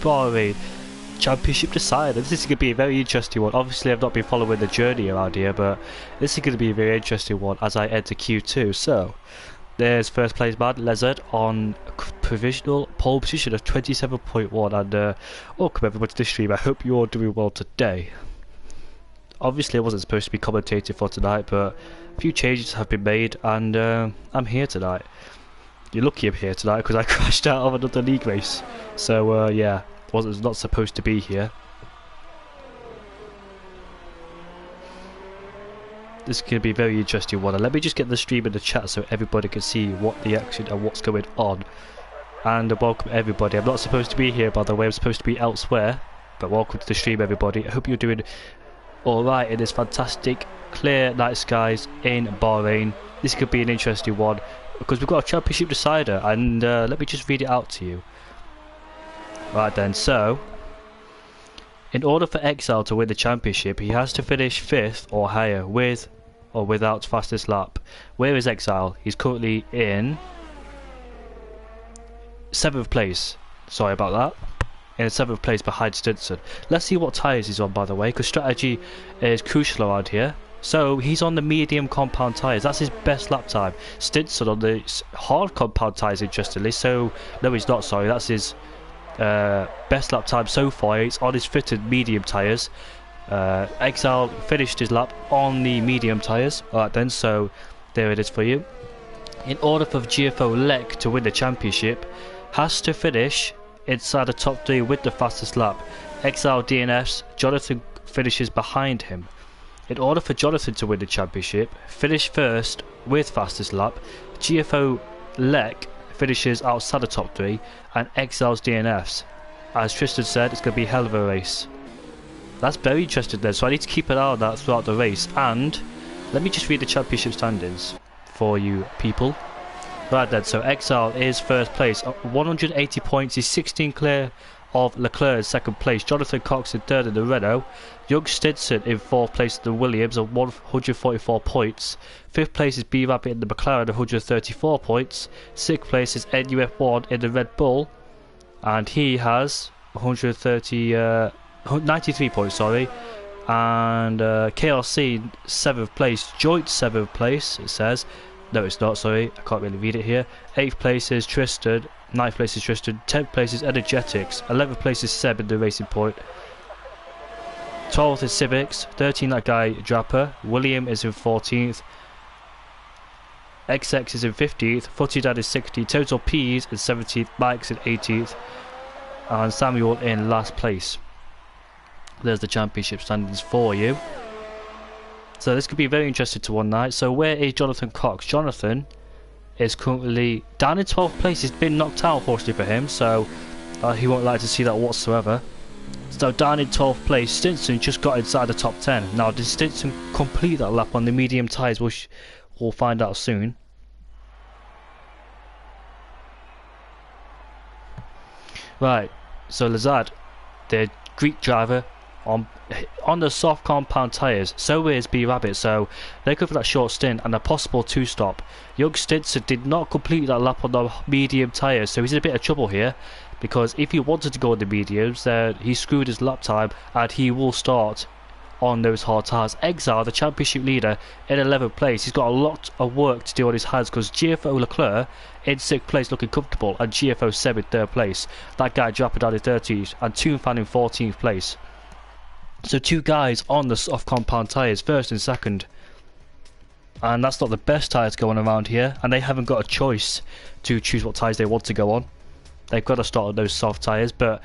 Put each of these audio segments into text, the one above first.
Bahrain Championship decider. This is going to be a very interesting one. Obviously I've not been following the journey around here, but this is going to be a very interesting one as I enter Q2. So there's first place man Lezard on provisional pole position of 27.1, and welcome everyone to the stream. I hope you're all doing well today. Obviously I wasn't supposed to be commentating for tonight, but a few changes have been made, and I'm here tonight. You're lucky I'm here tonight because I crashed out of another league race. So yeah, was not supposed to be here. This is going to be a very interesting one, and let me just get the stream in the chat so everybody can see what the action and what's going on. And welcome everybody. I'm not supposed to be here, by the way. I'm supposed to be elsewhere, but welcome to the stream everybody. I hope you're doing alright in this fantastic clear night skies in Bahrain. This could be an interesting one because we've got a championship decider, and let me just read it out to you. Right then, so in order for Exile to win the championship, he has to finish 5th or higher with or without fastest lap. Where is Exile? He's currently in 7th place. Sorry about that. In 7th place behind Stinson. Let's see what tyres he's on, by the way, because strategy is crucial around here. So he's on the medium compound tyres. That's his best lap time. Stinson on the hard compound tyres, interestingly. So no, he's not. Sorry, that's his best lap time so far. It's on his fitted medium tyres. Exile finished his lap on the medium tyres. Alright then, so there it is for you. In order for GFO Lek to win the championship, has to finish inside the top 3 with the fastest lap. Exile DNFs, Jonathan finishes behind him. In order for Jonathan to win the championship, finish 1st with fastest lap. GFO Lek finishes outside the top 3, and Exile's DNFs. As Tristan said, it's going to be a hell of a race. That's very interesting then, so I need to keep an eye on that throughout the race. And let me just read the championship standings for you people. Right then, so Exile is 1st place, 180 points, he's 16 clear of Leclerc in 2nd place, Jonathan Cox in 3rd in the Renault, Young Stinson in 4th place in the Williams on 144 points, 5th place is B-Rabbit in the McLaren 134 points, 6th place is NUF1 in the Red Bull, and he has 93 points, sorry, and KLC 7th place, joint 7th place it says. No, it's not, sorry, I can't really read it here. 8th place is Tristan, 9th place is Tristan, 10th place is Energetics, 11th place is Seb in the Racing Point, 12th is Civics, 13th that guy Draper, William is in 14th, XX is in 15th, Footy Dad is 16th, Total P's in 17th, Mike's in 18th, and Samuel in last place. There's the championship standings for you. So this could be very interesting to one night. So where is Jonathan Cox? Jonathan is currently down in 12th place. He's been knocked out, unfortunately for him, so he won't like to see that whatsoever. So down in 12th place, Stinson just got inside the top 10. Now, did Stinson complete that lap on the medium tyres? We'll find out soon. Right, so Lazard, the Greek driver, on the soft compound tyres, so is B-Rabbit, so they go for that short stint and a possible 2-stop. Young Stinson did not complete that lap on the medium tyres, so he's in a bit of trouble here, because if he wanted to go on the mediums, then he screwed his lap time and he will start on those hard tyres. Exile, the championship leader, in 11th place. He's got a lot of work to do on his hands because GFO Leclerc in 6th place looking comfortable, and GFO Seb in 3rd place. That guy dropping down in 13th, and Toonfan in 14th place. So 2 guys on the soft compound tyres, 1st and 2nd. And that's not the best tyres going around here, and they haven't got a choice to choose what tyres they want to go on. They've got to start on those soft tyres, but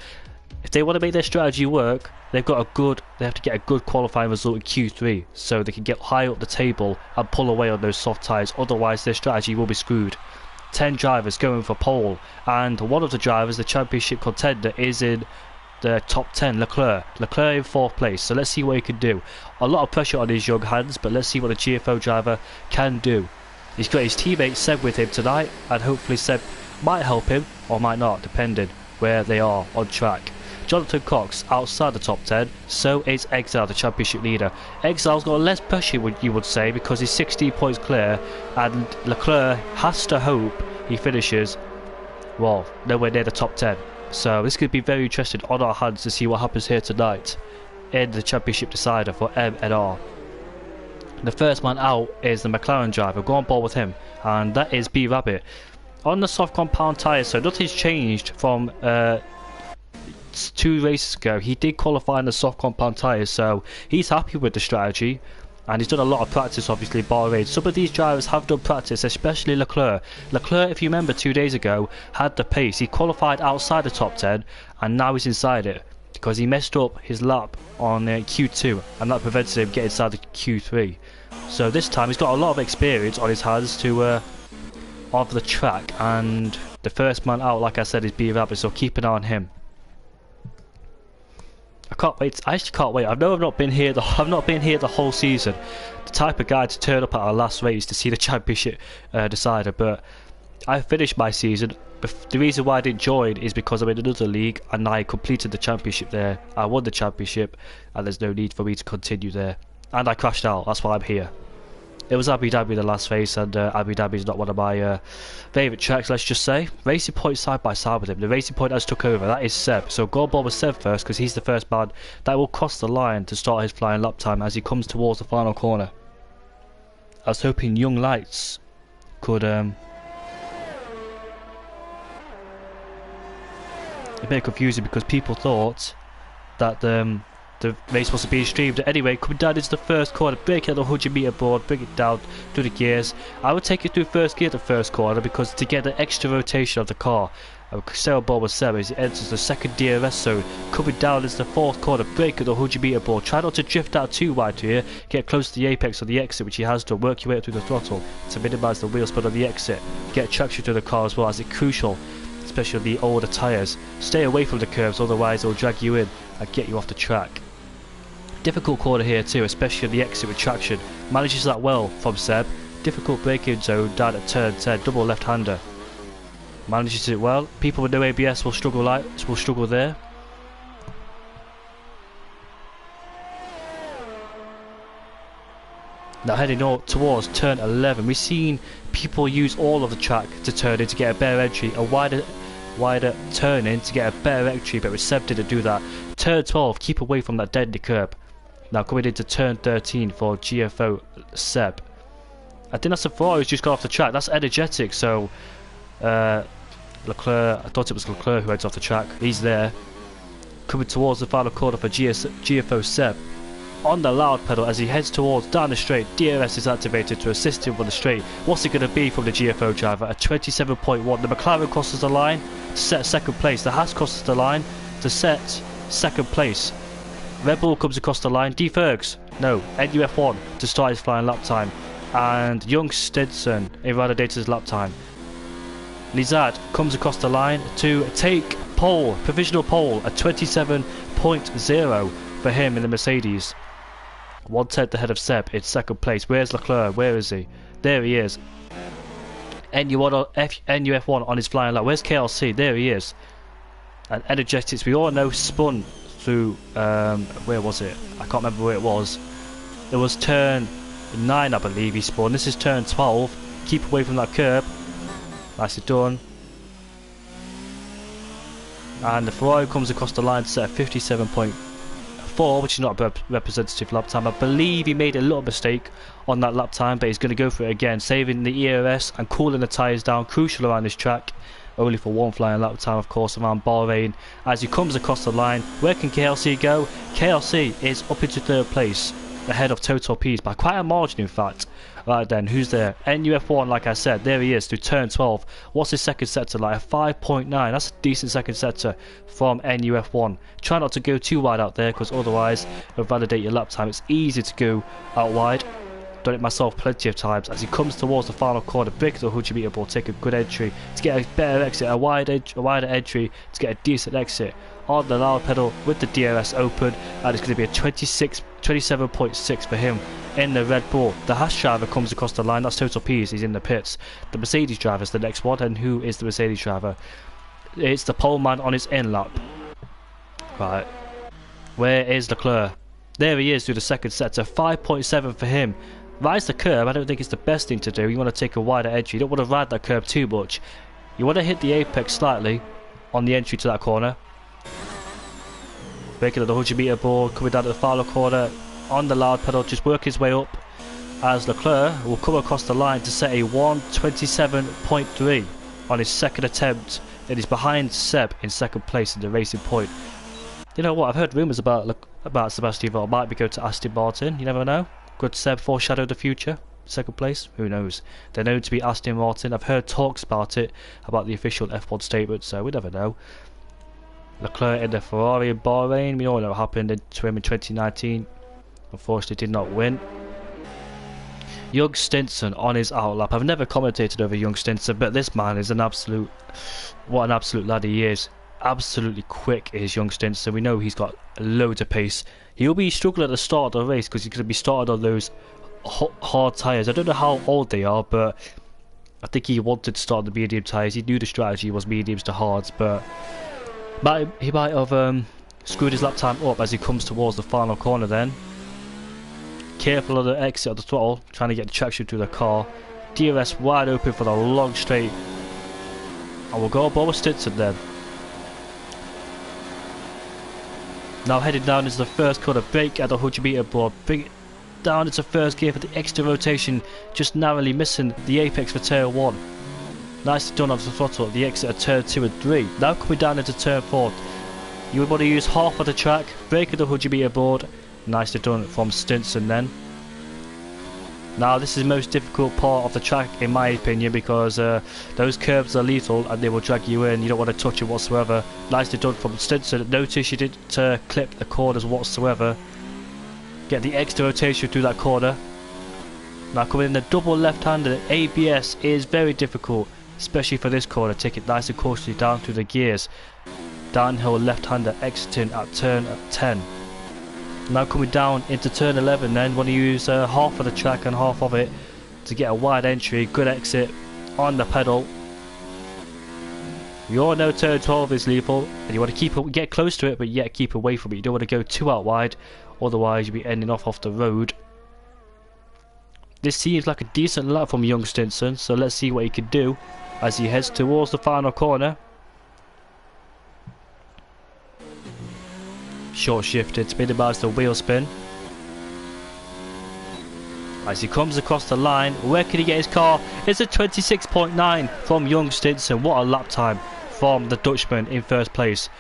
if they want to make their strategy work, they have to get a good qualifying result in Q3 so they can get high up the table and pull away on those soft tyres, otherwise their strategy will be screwed. 10 drivers going for pole, and one of the drivers, the championship contender, is in the top 10, Leclerc in 4th place, so let's see what he can do. A lot of pressure on his young hands, but let's see what the GFO driver can do. He's got his teammate Seb with him tonight, and hopefully Seb might help him or might not, depending where they are on track. Jonathan Cox outside the top 10, so is Exile, the championship leader. Exile's got less pressure, you would say, because he's 16 points clear, and Leclerc has to hope he finishes, well, nowhere near the top 10. So this could be very interesting on our hands to see what happens here tonight in the championship decider for MNR. The first man out is the McLaren driver. Go on board with him, and that is B Rabbit. On the soft compound tyres, so nothing's changed from 2 races ago. He did qualify in the soft compound tyres, so he's happy with the strategy, and he's done a lot of practice, obviously, Bahrain. Some of these drivers have done practice, especially Leclerc. Leclerc, if you remember 2 days ago, had the pace. He qualified outside the top 10, and now he's inside it, because he messed up his lap on Q2, and that prevented him getting inside the Q3. So this time he's got a lot of experience on his hands to of the track, and the first man out, like I said, is B Rabbit, so keep an eye on him. I can't wait. I actually can't wait. I know I've not been here the whole season. The type of guy to turn up at our last race to see the championship decider, but I finished my season. The reason why I didn't join is because I'm in another league and I completed the championship there. I won the championship and there's no need for me to continue there. And I crashed out, that's why I'm here. It was Abu Dhabi the last race, and Abu Dhabi is not one of my favourite tracks, let's just say. Racing Point side by side with him. The Racing Point has took over, that is Seb. So go on board with Seb first, because he's the first man that will cross the line to start his flying lap time as he comes towards the final corner. I was hoping Young Lights could a bit confusing, because people thought that the race wasn't being streamed. Anyway, coming down into the first corner, break out the 100 meter board, bring it down through the gears. I would take it through first gear the first corner, because to get the extra rotation of the car, I would stay on board with Seb as it enters the second DRS zone. Coming down into the fourth corner, break at the 100 meter board. Try not to drift out too wide here, get close to the apex of the exit, which he has done. Work your way up through the throttle to minimise the wheel spin on the exit. Get traction to the car as well, as it's crucial, especially on the older tyres. Stay away from the curves, otherwise they'll drag you in and get you off the track. Difficult corner here too, especially on the exit with traction. Manages that well from Seb. Difficult braking zone down at turn 10, double left-hander. Manages it well. People with no ABS will struggle there. Now heading on towards turn 11, we've seen people use all of the track to turn in to get a better entry, a wider turn in to get a better entry, but with Seb didn't do that. Turn 12, keep away from that deadly curb. Now coming into turn 13 for GFO Seb. I think that's a Ferrari who's just got off the track. That's energetic, so Leclerc, I thought it was Leclerc who heads off the track. He's there. Coming towards the final corner for GFO Seb. On the loud pedal as he heads towards down the straight. DRS is activated to assist him on the straight. What's it going to be from the GFO driver? A 27.1. The McLaren crosses the line to set second place. The Haas crosses the line to set second place. Red Bull comes across the line. D Fergs, no, NUF1 to start his flying lap time. And Young Stinson invalidates his lap time. Lizard comes across the line to take pole, provisional pole, a 27.0 for him in the Mercedes. 1/10 ahead of Seb in second place. Where's Leclerc? Where is he? There he is. NUF1 on his flying lap. Where's KLC? There he is. And Energetics, we all know, spun through, where was it? I can't remember where it was. It was turn 9, I believe he spun. This is turn 12. Keep away from that curb. Nicely done. And the Ferrari comes across the line to set a 57.4, which is not a representative lap time. I believe he made a little mistake on that lap time, but he's going to go for it again, saving the ERS and cooling the tyres down. Crucial around this track. Only for one flying lap time, of course, around Bahrain. As he comes across the line, where can KLC go? KLC is up into third place, ahead of Total P's by quite a margin, in fact. Right then, who's there? NUF1, like I said, there he is through turn 12. What's his second sector like? A 5.9. That's a decent second sector from NUF1. Try not to go too wide out there, because otherwise it'll validate your lap time. It's easy to go out wide. Done it myself plenty of times. As he comes towards the final corner, break the 100 meter ball, take a good entry to get a better exit, a wider entry to get a decent exit on the loud pedal with the DRS open, and it's going to be a 27.6 for him in the Red Bull. The Haas driver comes across the line. That's Total P's. He's in the pits. The Mercedes driver is the next one, and who is the Mercedes driver? It's the pole man on his in lap. Right, where is Leclerc? There he is through the second sector. 5.7 for him. Rise the curb, I don't think it's the best thing to do. You want to take a wider entry. You don't want to ride that curb too much. You want to hit the apex slightly on the entry to that corner. Breaking at the 100-meter board, coming down to the final corner on the loud pedal, just work his way up as Leclerc will come across the line to set a 1:27.3 on his second attempt, and he's behind Seb in second place in the racing point. You know what, I've heard rumours about Sebastian Vettel might be going to Aston Martin, you never know. Could Seb foreshadow the future? Second place? Who knows? They're known to be Aston Martin. I've heard talks about it, about the official F1 statement, so we never know. Leclerc in the Ferrari in Bahrain, we all know what happened to him in 2019. Unfortunately did not win. Young Stinson on his outlap. I've never commentated over Young Stinson, but this man is an absolute, what an absolute lad he is. Absolutely quick is Young Stinson. We know he's got loads of pace. He'll be struggling at the start of the race because he's going to be started on those hard tyres. I don't know how old they are, but I think he wanted to start the medium tyres. He knew the strategy was mediums to hards, but he might have screwed his lap time up as he comes towards the final corner then. Careful of the exit of the throttle, trying to get the traction through the car. DRS wide open for the long straight. And we'll go aboard with Stinson then. Now heading down into the first corner, brake at the 100-meter board, bring it down into first gear for the extra rotation, just narrowly missing the apex for turn 1. Nicely done on the throttle at the exit of turn 2 and 3. Now coming down into turn 4. You would want to use half of the track, brake at the 100-meter board. Nicely done from Stinson then. Now this is the most difficult part of the track in my opinion, because those curves are lethal and they will drag you in. You don't want to touch it whatsoever. Nicely done from Stinson. Notice you didn't clip the corners whatsoever. Get the extra rotation through that corner. Now coming in the double left-hander, ABS is very difficult, especially for this corner. Take it nice and cautiously down through the gears. Downhill left-hander exiting at turn 10. Now coming down into turn 11 then, want to use half of the track and half of it to get a wide entry, good exit on the pedal. You all know turn 12 is lethal and you want to get close to it but yet keep away from it. You don't want to go too out wide, otherwise you'll be ending off the road. This seems like a decent lap from Young Stinson, so let's see what he can do as he heads towards the final corner. Short shifted to minimise the wheel spin. As he comes across the line, where can he get his car? It's a 26.9 from Young Stinson. What a lap time from the Dutchman in first place.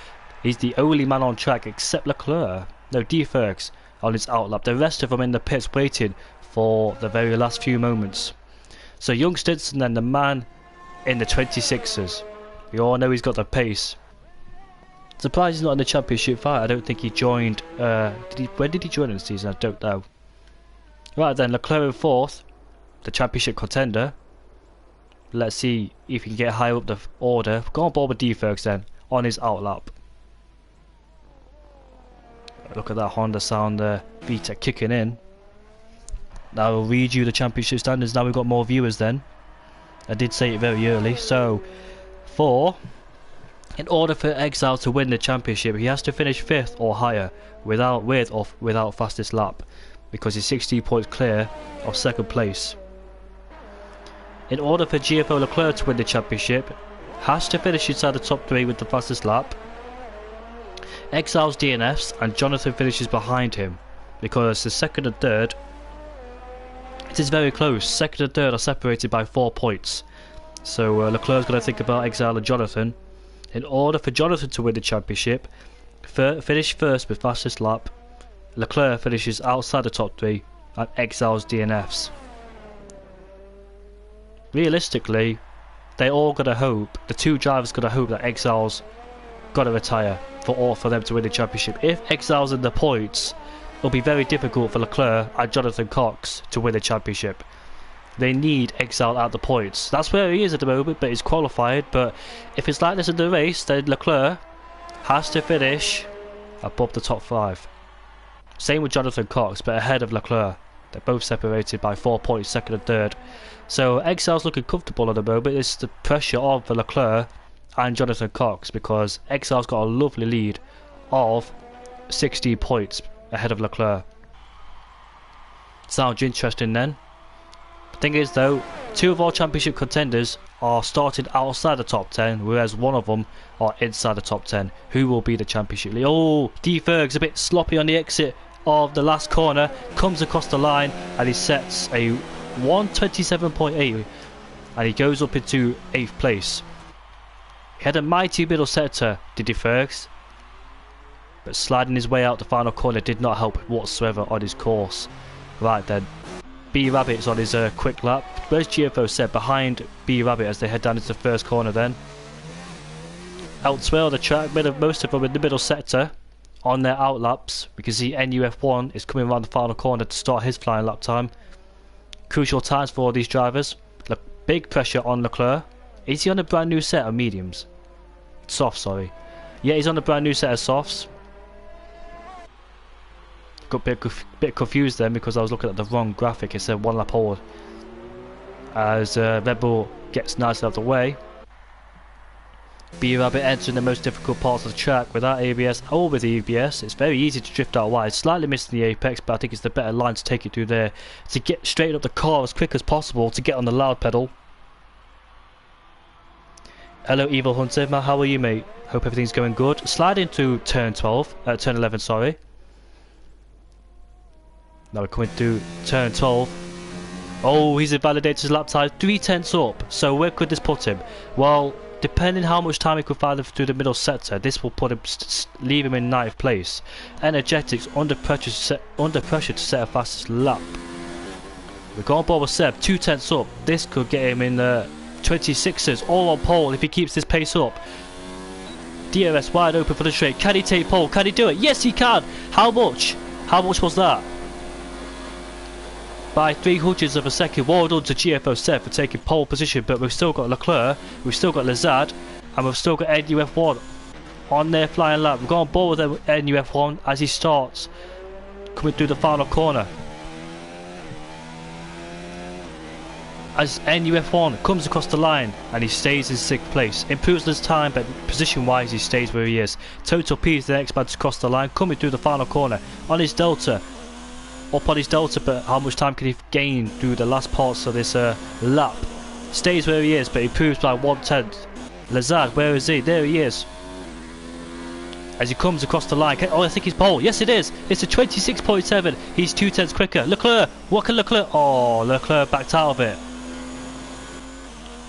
He's the only man on track except Leclerc. No, Fergs on his outlap. The rest of them in the pits waiting for the very last few moments. So Young Stinson then, the man in the 26ers. We all know he's got the pace. Surprised he's not in the championship fight. I don't think he joined. When did he join in the season? I don't know. Right then, Leclerc in fourth, the championship contender. Let's see if he can get higher up the order. Go on board with Fergs then on his outlap. Look at that Honda sound there. VTEC kicking in. Now we'll read you the championship standards. Now we've got more viewers then. I did say it very early. So, in order for Exile to win the championship, he has to finish 5th or higher without fastest lap, because he's 16 points clear of second place. In order for GFO Leclerc to win the championship, has to finish inside the top 3 with the fastest lap. Exile's DNFs and Jonathan finishes behind him, because the second and third, it is very close. Second and third are separated by 4 points. So Leclerc's got to think about Exile and Jonathan. In order for Jonathan to win the championship, finish first with fastest lap. Leclerc finishes outside the top 3 and Exile's DNFs. Realistically, they all got to hope, the 2 drivers got to hope that Exile's got to retire for them to win the championship. If Exile's in the points, it'll be very difficult for Leclerc and Jonathan Cox to win the championship. They need Exile out the points. That's where he is at the moment, but he's qualified. But if it's like this in the race, then Leclerc has to finish above the top 5. Same with Jonathan Cox, but ahead of Leclerc. They're both separated by 4 points, second and third. So Exile's looking comfortable at the moment. It's the pressure on for Leclerc and Jonathan Cox, because Exile's got a lovely lead of 16 points ahead of Leclerc. Sounds interesting then. The thing is though, 2 of our championship contenders are starting outside the top 10, whereas 1 of them are inside the top 10. Who will be the championship lead? Oh, D Ferg's a bit sloppy on the exit of the last corner, comes across the line, and he sets a 127.8, and he goes up into 8th place. He had a mighty middle sector, did D Fergs, but sliding his way out the final corner did not help whatsoever on his course. Right then, B Rabbit's on his quick lap. Where's GFO Seb? Behind B Rabbit as they head down into the first corner then. Elsewhere on the track, most of them in the middle sector on their out laps. We can see NUF1 is coming around the final corner to start his flying lap time. Crucial times for all these drivers. Big pressure on Leclerc. Is he on a brand new set of mediums? Softs, sorry. Yeah, he's on a brand new set of softs. Got a bit confused then because I was looking at the wrong graphic. It said 1 lap hold. As Red Bull gets nicely out of the way. B Rabbit entering the most difficult parts of the track without ABS or with EBS. It's very easy to drift out wide. Slightly missing the apex, but I think it's the better line to take it through there to get straight up the car as quick as possible to get on the loud pedal. Hello Evil Hunter, how are you mate? Hope everything's going good. Slide into turn 11 sorry. Now we're coming through turn 12. Oh, he's invalidated his lap time 3/10 up. So where could this put him? Well, depending how much time he could find through the middle sector, this will put him leave him in 9th place. Energetics under pressure to set a fastest lap. We're going forward with Seb 2/10 up. This could get him in the 26s all on pole if he keeps this pace up. DRS wide open for the straight. Can he take pole? Can he do it? Yes he can. How much? How much was that? By 300ths of a second. Well done to GFO Seb for taking pole position, but we've still got Leclerc, we've still got Lazard, and we've still got NUF1 on their flying lap. We're going on board with NUF1 as he starts coming through the final corner. As NUF1 comes across the line and he stays in 6th place. Improves his time, but position wise he stays where he is. Total P is the next man to cross the line, coming through the final corner on his delta. Up on his delta, but how much time can he gain through the last parts of this lap? Stays where he is, but improves by 1/10. Lazard, where is he? There he is. As he comes across the line. Oh, I think he's pole. Yes, it is. It's a 26.7. He's 2/10 quicker. Leclerc. What can Leclerc? Oh, Leclerc backed out of it.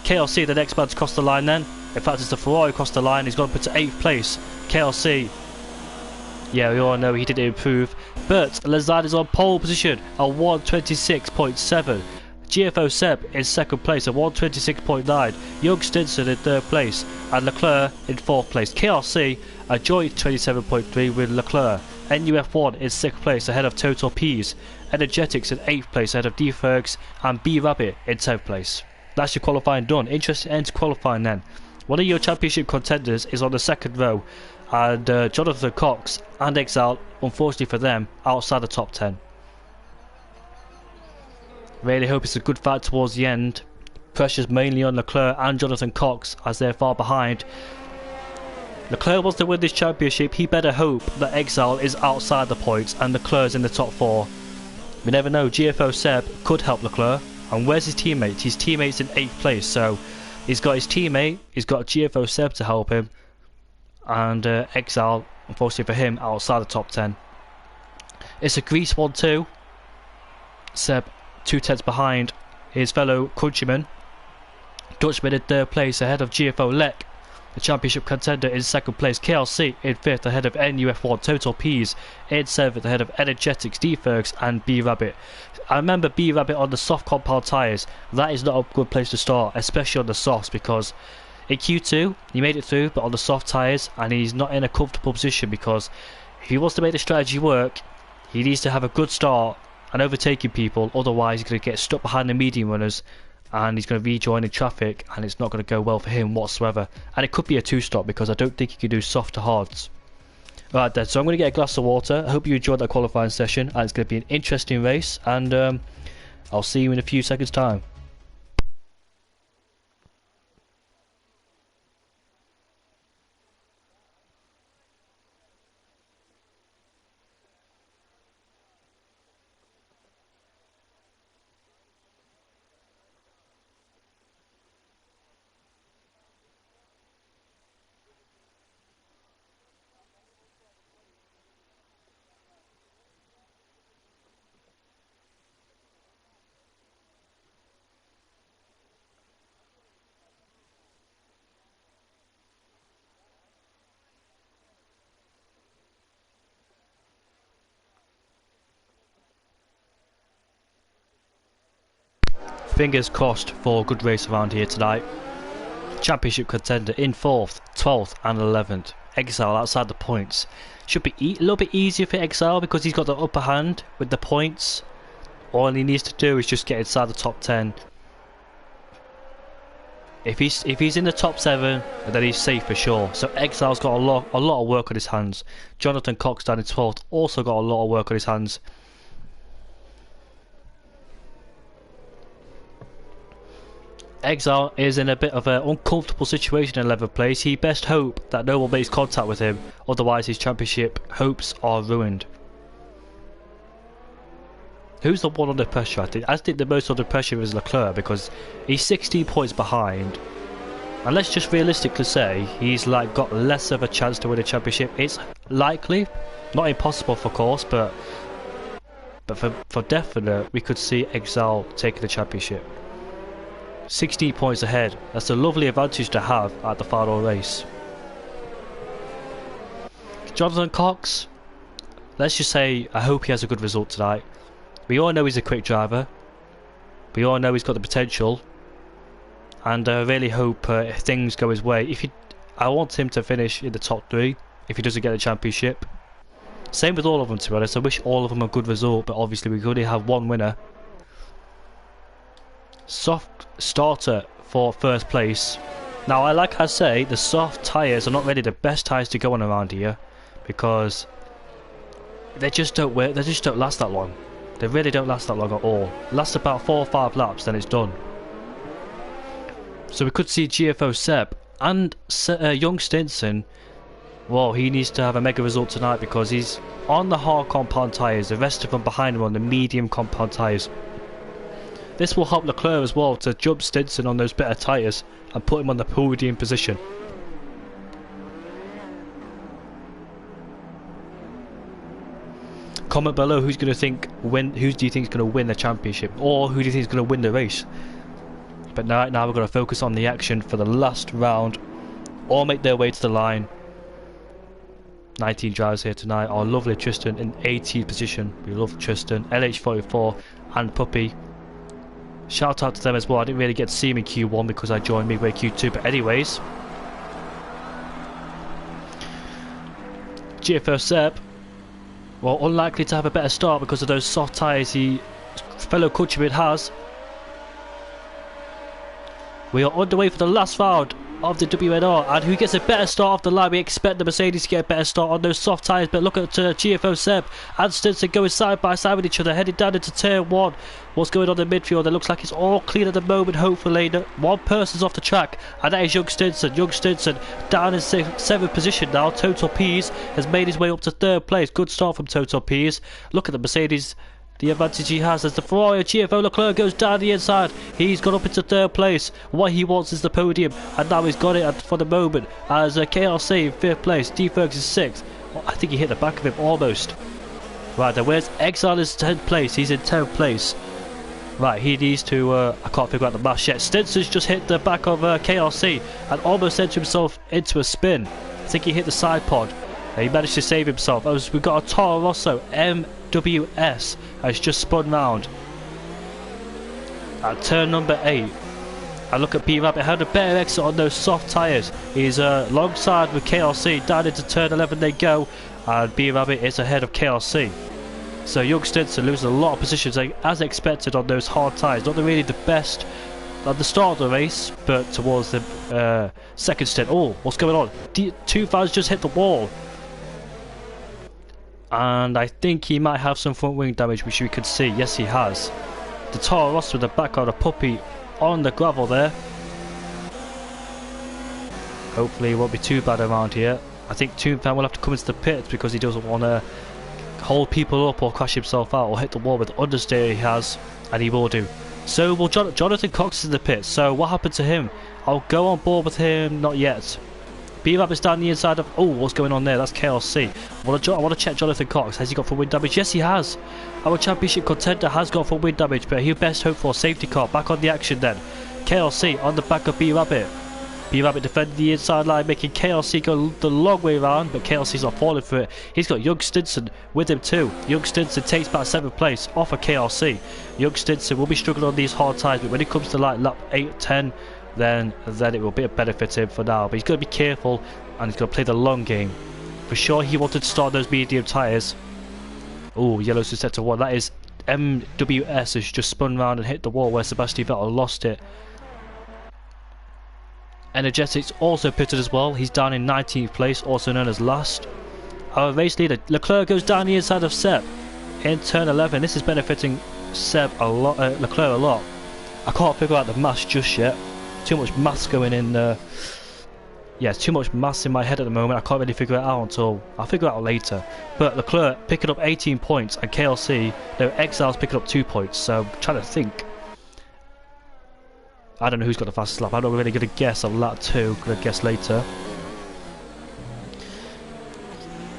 KLC, the next man to cross the line then. In fact, it's the Ferrari across the line. He's gone up to 8th place. KLC. Yeah, we all know he didn't improve. But Lazard is on pole position at 126.7. GFO Seb in 2nd place at 126.9. Young Stinson in 3rd place. And Leclerc in 4th place. KLC a joint 27.3 with Leclerc. NUF1 in 6th place ahead of Total P's. Energetics in 8th place ahead of D Fergs. And B Rabbit in 10th place. That's your qualifying done. Interesting end to qualifying then. One of your championship contenders is on the 2nd row. And Jonathan Cox and Exile, unfortunately for them, outside the top 10. Really hope it's a good fight towards the end. Pressure's mainly on Leclerc and Jonathan Cox as they're far behind. Leclerc wants to win this championship. He better hope that Exile is outside the points and Leclerc's in the top 4. We never know. GFO Seb could help Leclerc. And where's his teammate? His teammate's in 8th place. So he's got his teammate, he's got GFO Seb to help him. And Exile, unfortunately for him, outside the top 10. It's a Grease 1-2. Seb 2/10 behind his fellow countryman. Dutchman in 3rd place ahead of GFO Lek. The championship contender in 2nd place. KLC in 5th ahead of NUF1. Total P's in 7th ahead of Energetics, D-Fergs and B-Rabbit. I remember B-Rabbit on the soft compound tyres. That is not a good place to start, especially on the softs, because in Q2 he made it through, but on the soft tyres, and he's not in a comfortable position because if he wants to make the strategy work, he needs to have a good start and overtaking people. Otherwise he's going to get stuck behind the medium runners and he's going to rejoin in traffic, and it's not going to go well for him whatsoever. And it could be a 2-stop because I don't think he can do soft to hards. Right then, so I'm going to get a glass of water. I hope you enjoyed that qualifying session, and it's going to be an interesting race, and I'll see you in a few seconds time. fingers crossed for a good race around here tonight. Championship contender in 4th, 12th and 11th. Exile outside the points. Should be a little bit easier for Exile because he's got the upper hand with the points. All he needs to do is just get inside the top 10. If he's in the top 7, then he's safe for sure. So Exile's got a lot of work on his hands. Jonathan Cox down in 12th also got a lot of work on his hands. Exile is in a bit of an uncomfortable situation in 11th place. He best hope that no one makes contact with him, otherwise his championship hopes are ruined. Who's the one under pressure? I think the most under pressure is Leclerc because he's 16 points behind. And let's just realistically say he's like got less of a chance to win a championship. It's likely, not impossible of course, but for definite we could see Exile taking the championship. 16 points ahead. That's a lovely advantage to have at the final race. Jonathan Cox, let's just say I hope he has a good result tonight. We all know he's a quick driver. We all know he's got the potential. And I really hope things go his way. I want him to finish in the top 3 if he doesn't get the championship. Same with all of them, to be honest. I wish all of them a good result, but obviously we could only have one winner. Soft starter for 1st place. Now, like I say, the soft tyres are not really the best tyres to go on around here because they just don't last that long. They really don't last that long at all. Last about 4 or 5 laps, then it's done. So we could see GFO Seb and young Stinson. Well, he needs to have a mega result tonight because he's on the hard compound tyres. The rest of them behind him on the medium compound tyres. This will help Leclerc as well to jump Stinson on those better tyres and put him on the podium position. Comment below who do you think is going to win the championship, or who do you think is going to win the race. But now we're going to focus on the action for the last round. All make their way to the line. 19 drivers here tonight. Our lovely Tristan in 18th position. We love Tristan, LH44 and Puppy. Shout out to them as well. I didn't really get to see him in Q1 because I joined midway Q2, but anyways. GFO Seb, well, unlikely to have a better start because of those soft tyres fellow countryman has. We are underway for the last round of the WNR, and who gets a better start off the line? We expect the Mercedes to get a better start on those soft tyres, but look at GFO Seb and Stinson going side by side with each other, heading down into turn 1. What's going on in the midfield? It looks like it's all clean at the moment, hopefully. One person's off the track, and that is young Stinson. Young Stinson down in 7th position now. Total Peas has made his way up to 3rd place. Good start from Total Peas. Look at the Mercedes. The advantage he has as the Ferrari. GFO Leclerc goes down the inside. He's got up into 3rd place. What he wants is the podium, and now he's got it for the moment. As KRC in 5th place, D Fergus is 6th. Well, I think he hit the back of him almost. Right, then where's Exile is 10th place? He's in 10th place. Right, he needs to. I can't figure out the math yet. Stinson's just hit the back of KRC and almost sent himself into a spin. I think he hit the side pod. He managed to save himself. We've got a Toro Rosso MWS has just spun round at turn number 8. And look at B-Rabbit, had a better exit on those soft tyres. He's alongside with KRC. Down into turn 11 they go, and B-Rabbit is ahead of KRC. So young Stinson loses a lot of positions as expected on those hard tyres. Not really the best at the start of the race, but towards the second stint. Oh, what's going on? Two fans just hit the wall. And I think he might have some front wing damage, which we could see. Yes, he has. The Toro Rosso with the back of the Puppy on the gravel there. Hopefully it won't be too bad around here. I think Toonfan will have to come into the pits because he doesn't want to hold people up or crash himself out or hit the wall with the understeer he has, and he will do. So will Jonathan Cox is in the pits. So what happened to him? I'll go on board with him. Not yet. B-Rabbit's down the inside of... Oh, what's going on there? That's KLC. I want to check Jonathan Cox. Has he got full wind damage? Yes, he has. Our championship contender has got full wind damage, but he'll best hope for a safety car. Back on the action then. KLC on the back of B-Rabbit. B-Rabbit defending the inside line, making KLC go the long way around, but KLC's not falling for it. He's got Young Stinson with him too. Young Stinson takes back 7th place off of KLC. Young Stinson will be struggling on these hard tyres, but when it comes to like lap 8, 10, then it will be a benefit to him for now. But he's got to be careful, and he's got to play the long game. For sure, he wanted to start those medium tyres. Oh, yellow's to set to 1. That is MWS has just spun round and hit the wall where Sebastian Vettel lost it. Energetics also pitted as well. He's down in 19th place, also known as last. Our race leader Leclerc goes down the inside of Seb in turn 11. This is benefiting Seb a lot, Leclerc a lot. I can't figure out the maths just yet. Too much maths going in. Yeah, too much maths in my head at the moment. I can't really figure it out until I'll figure it out later. But Leclerc picking up 18 points and KLC, no, Exile's picking up 2 points. So I'm trying to think. I don't know who's got the fastest lap. I'm not really going to guess on lap 2. Going to guess later.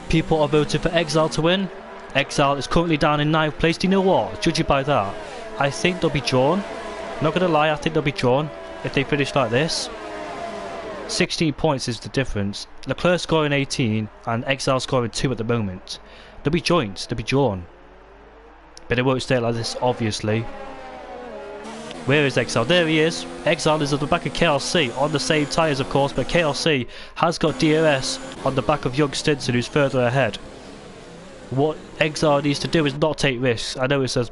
People are voting for Exile to win. Exile is currently down in 9th place. Do you know what? Judging by that, I think they'll be drawn. Not going to lie, I think they'll be drawn if they finish like this. 16 points is the difference. Leclerc scoring 18 and Exile scoring 2 at the moment. They'll be joint. They'll be drawn. But it won't stay like this, obviously. Where is Exile? There he is. Exile is at the back of KLC on the same tyres, of course, but KLC has got DRS on the back of Young Stinson, who's further ahead. What Exile needs to do is not take risks. I know it's a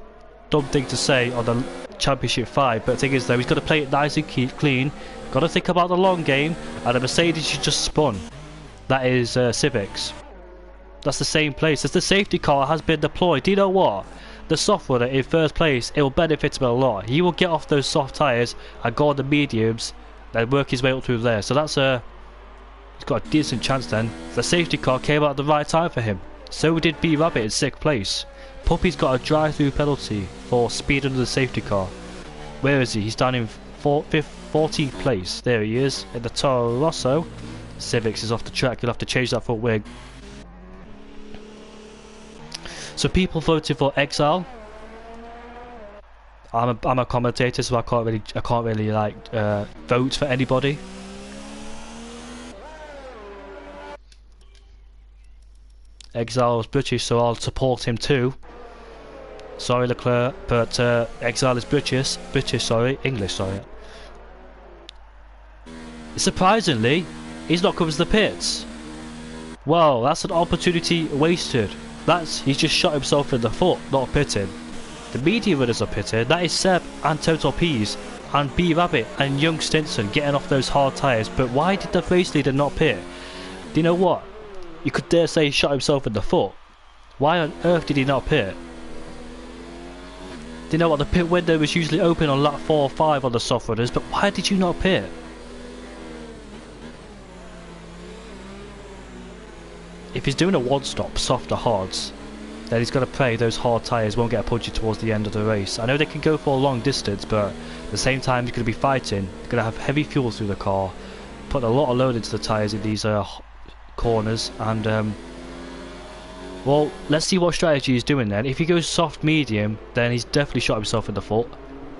dumb thing to say on the Championship 5, but the thing is though, he's got to play it nice and clean. Got to think about the long game, and a Mercedes you just spun. That is Civics. That's the same place as the safety car has been deployed. Do you know what? The soft runner in first place, it will benefit him a lot. He will get off those soft tyres and go on the mediums, then work his way up through there. So that's he's got a decent chance then. The safety car came out at the right time for him. So did B-Rabbit in 6th place. Puppy's got a drive-through penalty for speed under the safety car. Where is he? He's down in 14th place. There he is in the Toro Rosso. Civics is off the track. You'll have to change that foot wig. So people voted for Exile. I'm a commentator, so I can't really like vote for anybody. Exile is British, so I'll support him too. Sorry, Leclerc, but Exile is British. English, sorry. Surprisingly, he's not coming to the pits. Well, that's an opportunity wasted. He's just shot himself in the foot, not pitting. The media runners are pitting. That is Seb and Total Peas and B-Rabbit and Young Stinson getting off those hard tyres. But why did the race leader not pit? Do you know what? You could dare say he shot himself in the foot. Why on earth did he not pit? Do you know what? The pit window was usually open on lap 4 or 5 on the soft runners, but why did you not pit? If he's doing a one-stop, soft or hards, then he's got to pray those hard tyres won't get punchy towards the end of the race. I know they can go for a long distance, but at the same time he's going to be fighting. He's going to have heavy fuel through the car, put a lot of load into the tyres in these corners, and well, let's see what strategy he's doing then. If he goes soft medium, then he's definitely shot himself in the foot,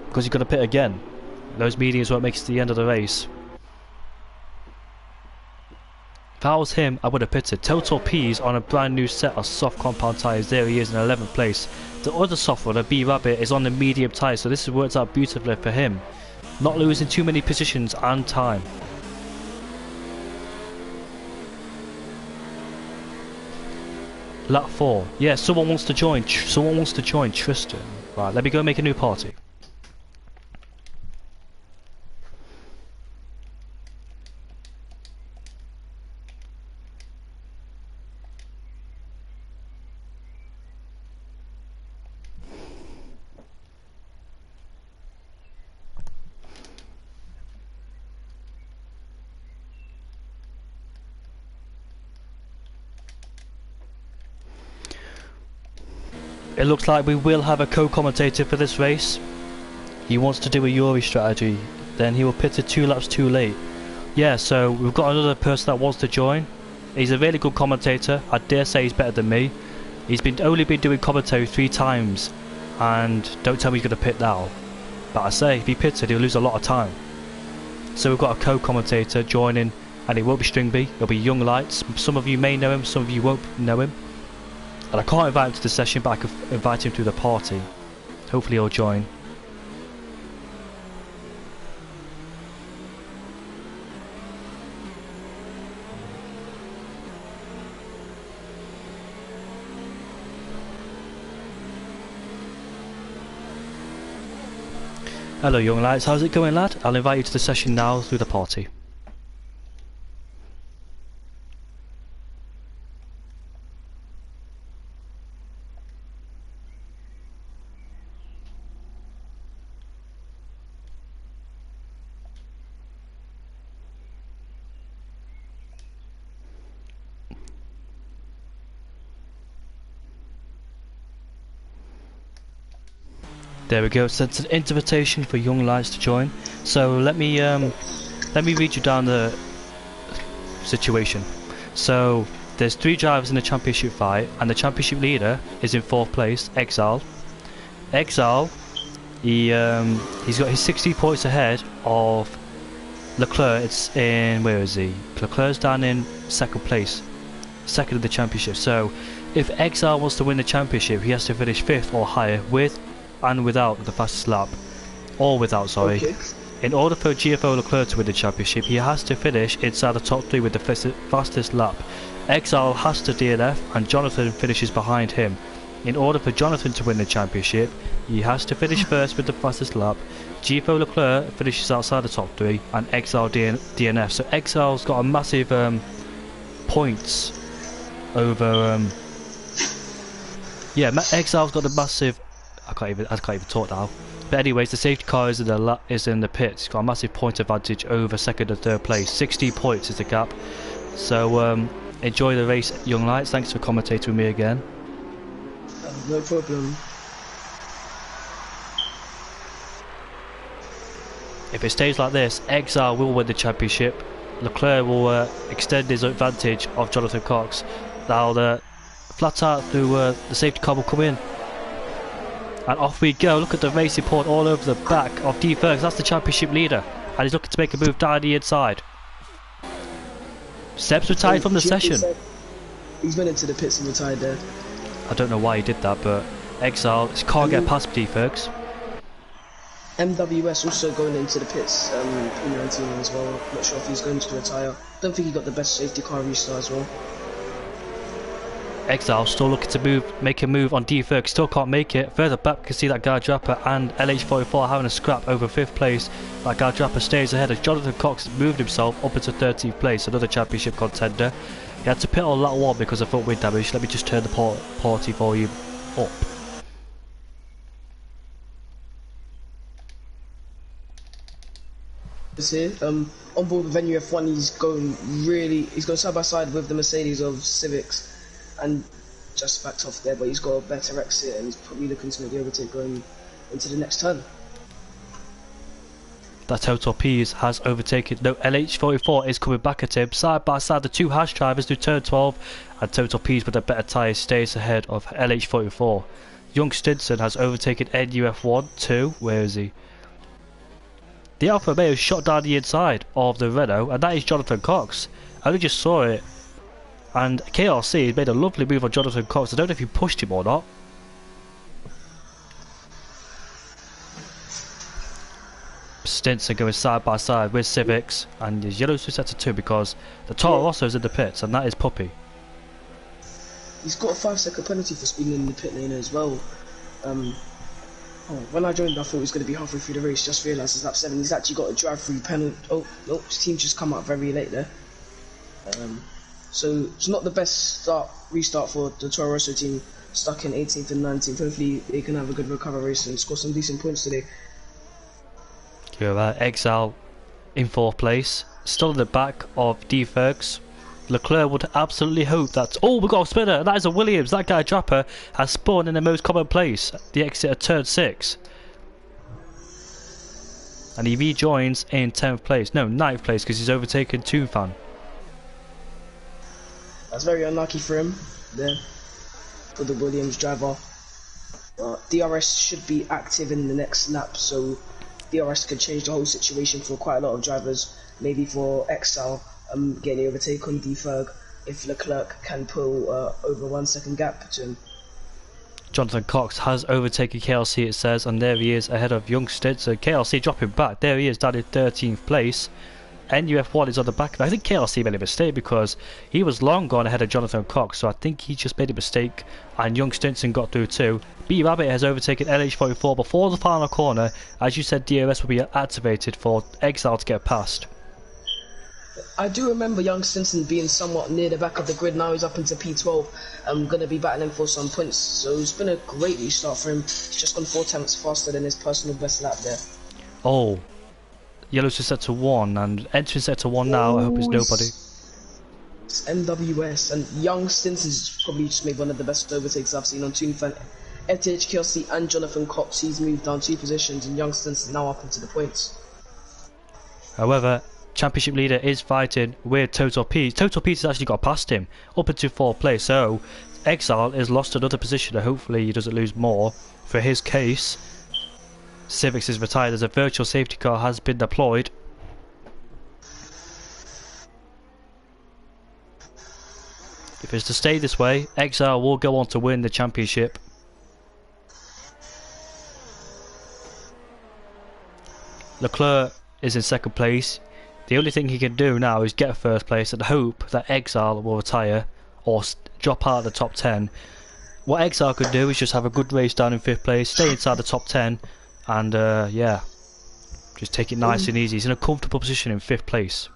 because he's going to pit again. Those mediums won't make it to the end of the race. If I was him, I would have pitted. Total Peas on a brand new set of soft compound tyres. There he is in 11th place. The other soft runner, B-Rabbit, is on the medium tyres, so this has worked out beautifully for him. Not losing too many positions and time. Lap 4. Yeah, someone wants to join. Someone wants to join Tristan. Right, let me go make a new party. It looks like we will have a co-commentator for this race. He wants to do a Yuri strategy, then he will pit it 2 laps too late. Yeah, so we've got another person that wants to join. He's a really good commentator. I dare say he's better than me. He's only been doing commentary 3 times, and don't tell me he's going to pit now. But I say, if he pitted, he'll lose a lot of time. So we've got a co-commentator joining, and it won't be Stringby, it'll be Young Lights. Some of you may know him, some of you won't know him. And I can't invite him to the session, but I could invite him to the party. Hopefully he'll join. Hello Young Lights, how's it going lad? I'll invite you to the session now through the party. There we go. So it's an invitation for Young Lights to join. So let me read you down the situation. So there's 3 drivers in the championship fight, and the championship leader is in 4th place, Exile. Exile, he's got his 60 points ahead of Leclerc. It's in, where is he? Leclerc's down in 2nd place, 2nd of the championship. So if Exile wants to win the championship, he has to finish 5th or higher with and without the fastest lap, or without, sorry. Okay. In order for GFO Leclerc to win the championship, he has to finish inside the top 3 with the fastest lap. Exile has to DNF, and Jonathan finishes behind him. In order for Jonathan to win the championship, he has to finish first with the fastest lap. GFO Leclerc finishes outside the top 3, and Exile DNF. So Exile's got a massive points over. Yeah, Exile's got a massive. I can't even talk now. But anyways, the safety car is in the pits. It's got a massive point advantage over 2nd and 3rd place. 60 points is the gap. So enjoy the race, Young Lights. Thanks for commentating with me again. No problem. If it stays like this, Exile will win the championship. Leclerc will extend his advantage of Jonathan Cox. Now the flat out through the safety car will come in. And off we go. Look at the racing point all over the back of D Fergs. That's the championship leader, and he's looking to make a move down the inside. Seb's retired from the session. He's went into the pits and retired there. I don't know why he did that, but Exile can't get past D Fergs. MWS also going into the pits, P19 as well. Not sure if he's going to retire. Don't think he got the best safety car restart as well. Exile still looking to make a move on D Ferg, still can't make it. Further back you can see that Gardrapper and LH44 having a scrap over 5th place. That Gardrapper stays ahead as Jonathan Cox moved himself up into 13th place, another championship contender. He had to pit on lap 1 because of front wing damage. Let me just turn the party volume up. Here, on board with Venue F1, he's going side by side with the Mercedes of Civics, and just backed off there, but he's got a better exit and he's probably looking to make the overtake going into the next turn. That Total P's has overtaken. No, LH44 is coming back at him. Side by side, the 2 hash drivers do turn 12, and Total P's with a better tyre stays ahead of LH44. Young Stinson has overtaken NUF1, 2. Where is he? The Alfa Romeo shot down the inside of the Renault, and that is Jonathan Cox. I only just saw it. And KRC has made a lovely move on Jonathan Cox. I don't know if he pushed him or not. Stinson going side by side with Civics, and his yellow switch to 2 because the Toro Rosso is in the pits, and that is Puppy. He's got a 5-second penalty for speeding in the pit lane as well. When I joined, I thought he was going to be halfway through the race. Just realised it's lap 7. He's actually got a drive-through penalty. Oh, no, his team just come out very late there. So it's not the best restart for the Toro Rosso team, stuck in 18th and 19th. Hopefully they can have a good recovery race and score some decent points today. Exile in 4th place, still in the back of D Fergs. Leclerc would absolutely hope that. Oh, we got a spinner. That is a Williams. That guy Drapper has spawned in the most common place, the exit at turn 6. And he rejoins in 10th place. No, 9th place because he's overtaken Toonfan. That's very unlucky for him there, for the Williams driver. DRS should be active in the next lap, so DRS could change the whole situation for quite a lot of drivers. Maybe for Exile, getting the overtake on Ferg if Leclerc can pull over 1 second gap to him. Jonathan Cox has overtaken KLC, it says, and there he is ahead of Young Stinson. KLC dropping back. There he is, down in 13th place. NUF1 is on the back. I think KLC made a mistake because he was long gone ahead of Jonathan Cox, so I think he just made a mistake, and Young Stinson got through too. B Rabbit has overtaken LH44 before the final corner. As you said, DRS will be activated for Exile to get past. I do remember Young Stinson being somewhat near the back of the grid. Now he's up into P12. I'm going to be battling for some points. So it's been a great restart for him. He's just gone 4 tenths faster than his personal best lap there. Oh, yellow's just set to 1, and entering set to 1 now. I hope it's nobody. It's MWS, and Young Stinson's probably just made one of the best overtakes I've seen on Toonfan. FTH KLC and Jonathan Cox, he's moved down 2 positions, and Young Stinson now up into the points. However, Championship leader is fighting with Total Peace. Total Peace has actually got past him up into 4th place, so Exile is lost another position, and hopefully he doesn't lose more. For his case, Civics is retired as a virtual safety car has been deployed. If it's to stay this way, Exile will go on to win the championship. Leclerc is in 2nd place. The only thing he can do now is get 1st place and hope that Exile will retire or drop out of the top 10. What Exile could do is just have a good race down in 5th place, stay inside the top 10, and yeah, just take it nice and easy. He's in a comfortable position in 5th place.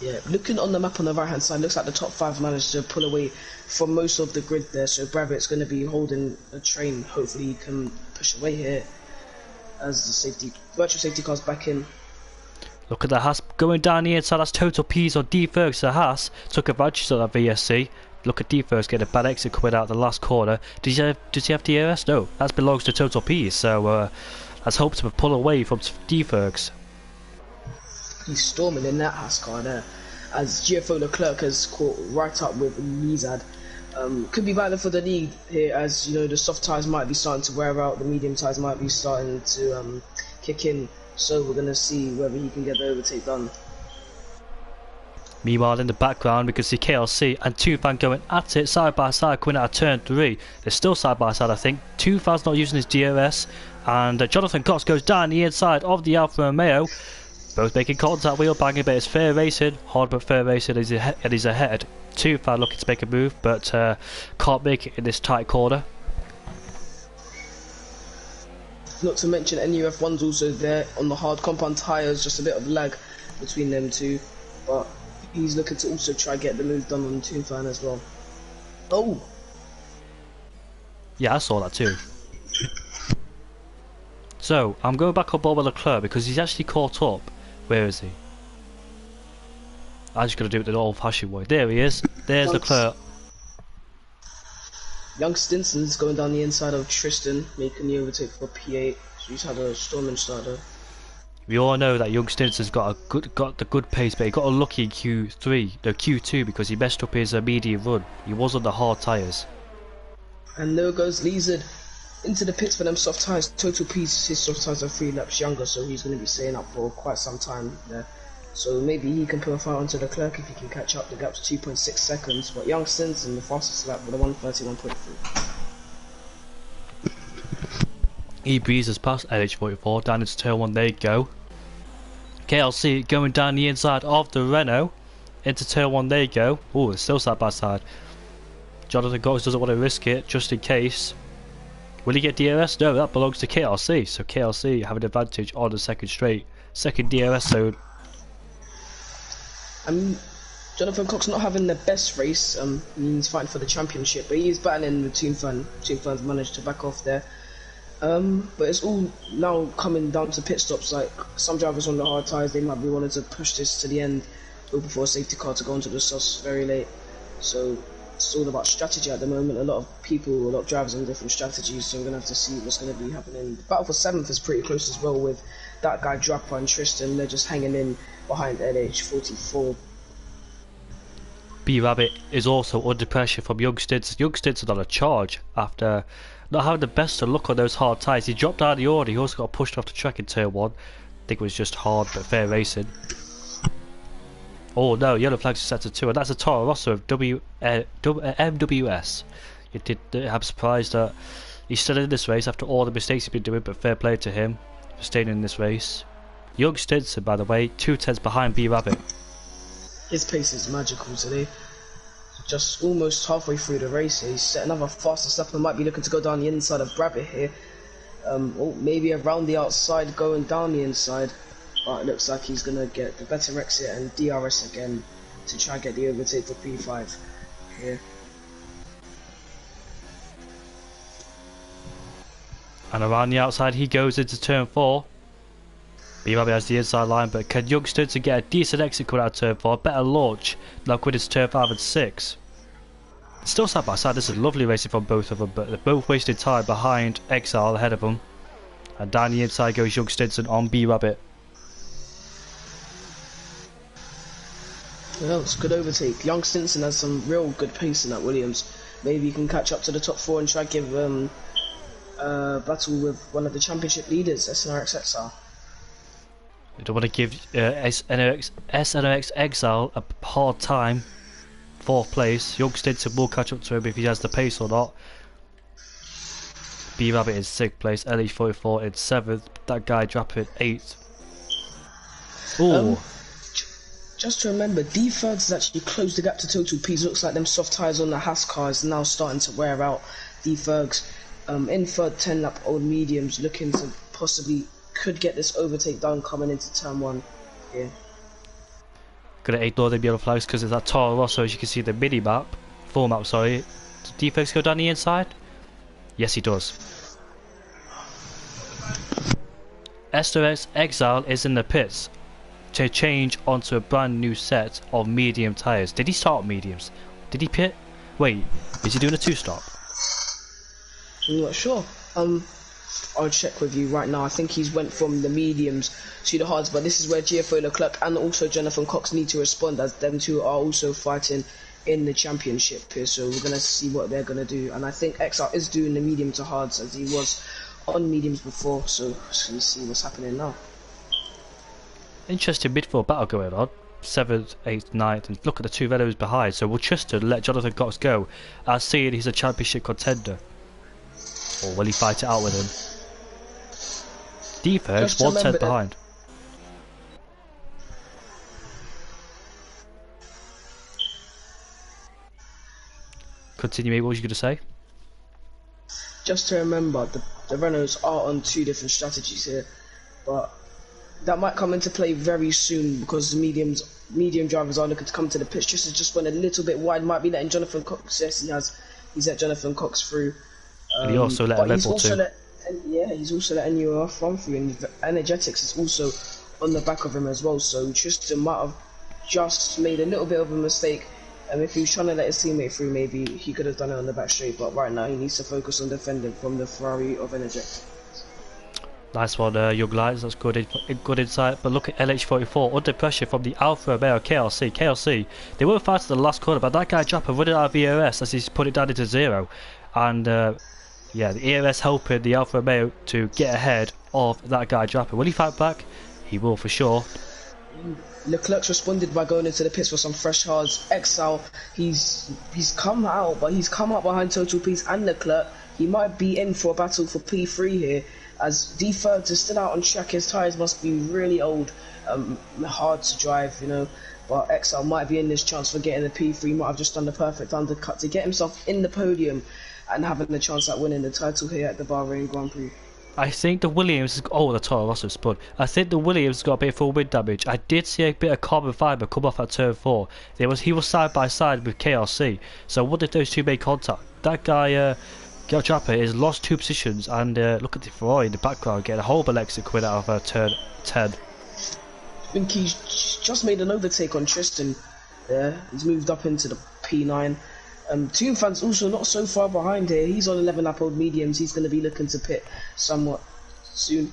Yeah, looking on the map on the right hand side, looks like the top 5 managed to pull away from most of the grid there, so Bravett's going to be holding a train. Hopefully he can push away here as the virtual safety car's back in. Look at the Haas going down the inside. That's Total Peas on D-Fergs. The Haas took advantage of that VSC. Look at D-Fergs getting a bad exit coming out of the last corner. Does he have DRS? No, that belongs to Total Peas. So let's hope to pull away from D-Fergs. He's storming in that Haas car there, as GFO Leclerc has caught right up with Mizad. Could be battling for the lead here, as you know the soft tyres might be starting to wear out, the medium tyres might be starting to kick in. So we're going to see whether he can get the overtake done. Meanwhile, in the background, we can see KLC and Toonfan going at it side by side, coming out of turn 3. They're still side by side, I think. Toonfan's not using his DRS, and Jonathan Cox goes down the inside of the Alfa Romeo. Both making contact, wheel banging, but it's fair racing. Hard but fair racing, and he's ahead. Toonfan looking to make a move, but can't make it in this tight corner. Not to mention NUF1's also there on the hard compound tyres, just a bit of lag between them two, but he's looking to also try get the move done on Toonfan as well. Oh! Yeah, I saw that too. So, I'm going back on board with Leclerc because he's actually caught up. Where is he? I'm just going to do it the old-fashioned way. There he is. There's Leclerc. Young Stinson's going down the inside of Tristan, making the overtake for P8. So he's had a storming starter. We all know that Young Stinson's got the good pace, but he got unlucky in Q2 because he messed up his medium run. He was on the hard tyres. And there goes Lizard into the pits for them soft tyres. Total Peace, his soft tyres are 3 laps younger, so he's going to be staying up for quite some time there. So maybe he can put a fight onto Leclerc if he can catch up. The gap's 2.6 seconds, but Young Stinson, the fastest lap with a 1:31.3. He breezes past LH44 down into turn 1. There you go. KLC going down the inside of the Renault into turn 1. There you go. Oh, it's still side by side. Jonathan Cox doesn't want to risk it just in case. Will he get DRS? No, that belongs to KLC. So KLC have an advantage on the second DRS zone. Jonathan Cox not having the best race. He's fighting for the championship, but he's battling with Toonfan. Toonfan's managed to back off there. But it's all now coming down to pit stops. Like some drivers on the hard tyres, they might be wanting to push this to the end, look before a safety car to go onto the softs very late. So it's all about strategy at the moment. A lot of drivers on different strategies. So we're gonna have to see what's gonna be happening. The battle for 7th is pretty close as well, with that guy Draper and Tristan. They're just hanging in behind LH44. B-Rabbit is also under pressure from Youngsters. Youngsters are on a charge after not having the best of luck on those hard tyres. He dropped out of the order. He also got pushed off the track in turn 1. I think it was just hard but fair racing. Oh no, yellow flags are set to 2, and that's a Toro Rosso of MWS. I'm surprised that he's still in this race after all the mistakes he's been doing, but fair play to him for staying in this race. Young Stinson, by the way, 2/10 behind B-Rabbit. His pace is magical today. Just almost halfway through the race here, he's set another faster step and might be looking to go down the inside of Rabbit here. Or maybe around the outside, going down the inside. But it looks like he's going to get the better exit and DRS again to try and get the overtake for P5 here. And around the outside he goes into turn 4. B-Rabbit has the inside line, but can Youngster to get a decent exit coming out of turn 4, better launch, now quit into turn 5 and 6. Still side by side, this is lovely racing from both of them, but they're both wasting time behind Exile ahead of them. And down the inside goes Young Stinson on B-Rabbit. Well, it's a good overtake. Young Stinson has some real good pace in that Williams. Maybe he can catch up to the top 4 and try to give battle with one of the championship leaders, SNRX. We don't want to give SNRX Exile a hard time. 4th place. Young Stinson will catch up to him if he has the pace or not. B-Rabbit in 6th place, LH44 in 7th. That guy dropping 8th. Ooh. Just to remember, D-Fergs has actually closed the gap to Total P's. Looks like them soft tyres on the Haas car is now starting to wear out. D-Fergs in 3rd 10-lap old mediums, looking to possibly could get this overtake done coming into turn 1 here. Gonna ignore the yellow flags because it's that Toro Rosso, as you can see the mini map, full map, sorry. Does D-Fergs go down the inside? Yes, he does. SOS Exile is in the pits to change onto a brand new set of medium tyres. Did he start mediums? Did he pit? Wait, is he doing a 2-stop? I'm not sure. I'll check with you right now. I think he's went from the mediums to the hards, but this is where GFO Leclerc and also Jonathan Cox need to respond, as them two are also fighting in the championship here. So we're going to see what they're going to do. And I think XR is doing the medium to hards as he was on mediums before. So just going to see what's happening now. Interesting midfield battle going on. 7th, 8th, 9th, and look at the 2 Velos behind. So will Tristan let Jonathan Cox go, as seeing he's a championship contender? Or will he fight it out with him? D-Fergs, 1/10 behind. Continue, mate, what was you going to say? Just to remember, the Renaults are on 2 different strategies here, but that might come into play very soon because the medium drivers are looking to come to the pitch. Just went a little bit wide, might be letting Jonathan Cox. Yes, he's let Jonathan Cox through. And he also let a level too. He's also letting you off run through, and Energetics is also on the back of him as well. So Tristan might have just made a little bit of a mistake. And if he was trying to let his teammate through, maybe he could have done it on the back straight. But right now, he needs to focus on defending from the Ferrari of Energetics. Nice one, Young Lights. That's good insight. But look at LH44 under pressure from the Alfa Romeo KLC. KLC, they were fast at the last corner, but that guy Japper running out of ERS as he's put it down into 0. And yeah, the ERS helping the Alfa Romeo to get ahead of that guy Japper. Will he fight back? He will for sure. Leclerc's responded by going into the pits for some fresh hards. Exile, he's come out, but he's come out behind Total Peace and Leclerc. He might be in for a battle for P3 here, as D-Fergs is still out on track. His tyres must be really old, hard to drive, you know. But Exile might be in this chance for getting the P3. Might have just done the perfect undercut to get himself in the podium and having the chance at winning the title here at the Bahrain Grand Prix. I think the Williams, the Toro Rosso spun. I think the Williams got a bit of full wind damage. I did see a bit of carbon fibre come off at turn 4. He was side by side with KLC. So what if those two made contact? That guy, Japper, is lost 2 positions, and look at the Ferrari in the background getting a whole exit quid out of turn 10. I think he's just made an overtake on Tristan there. He's moved up into the P9. Toon Fan's also not so far behind here. He's on 11-lap old mediums. He's going to be looking to pit somewhat soon.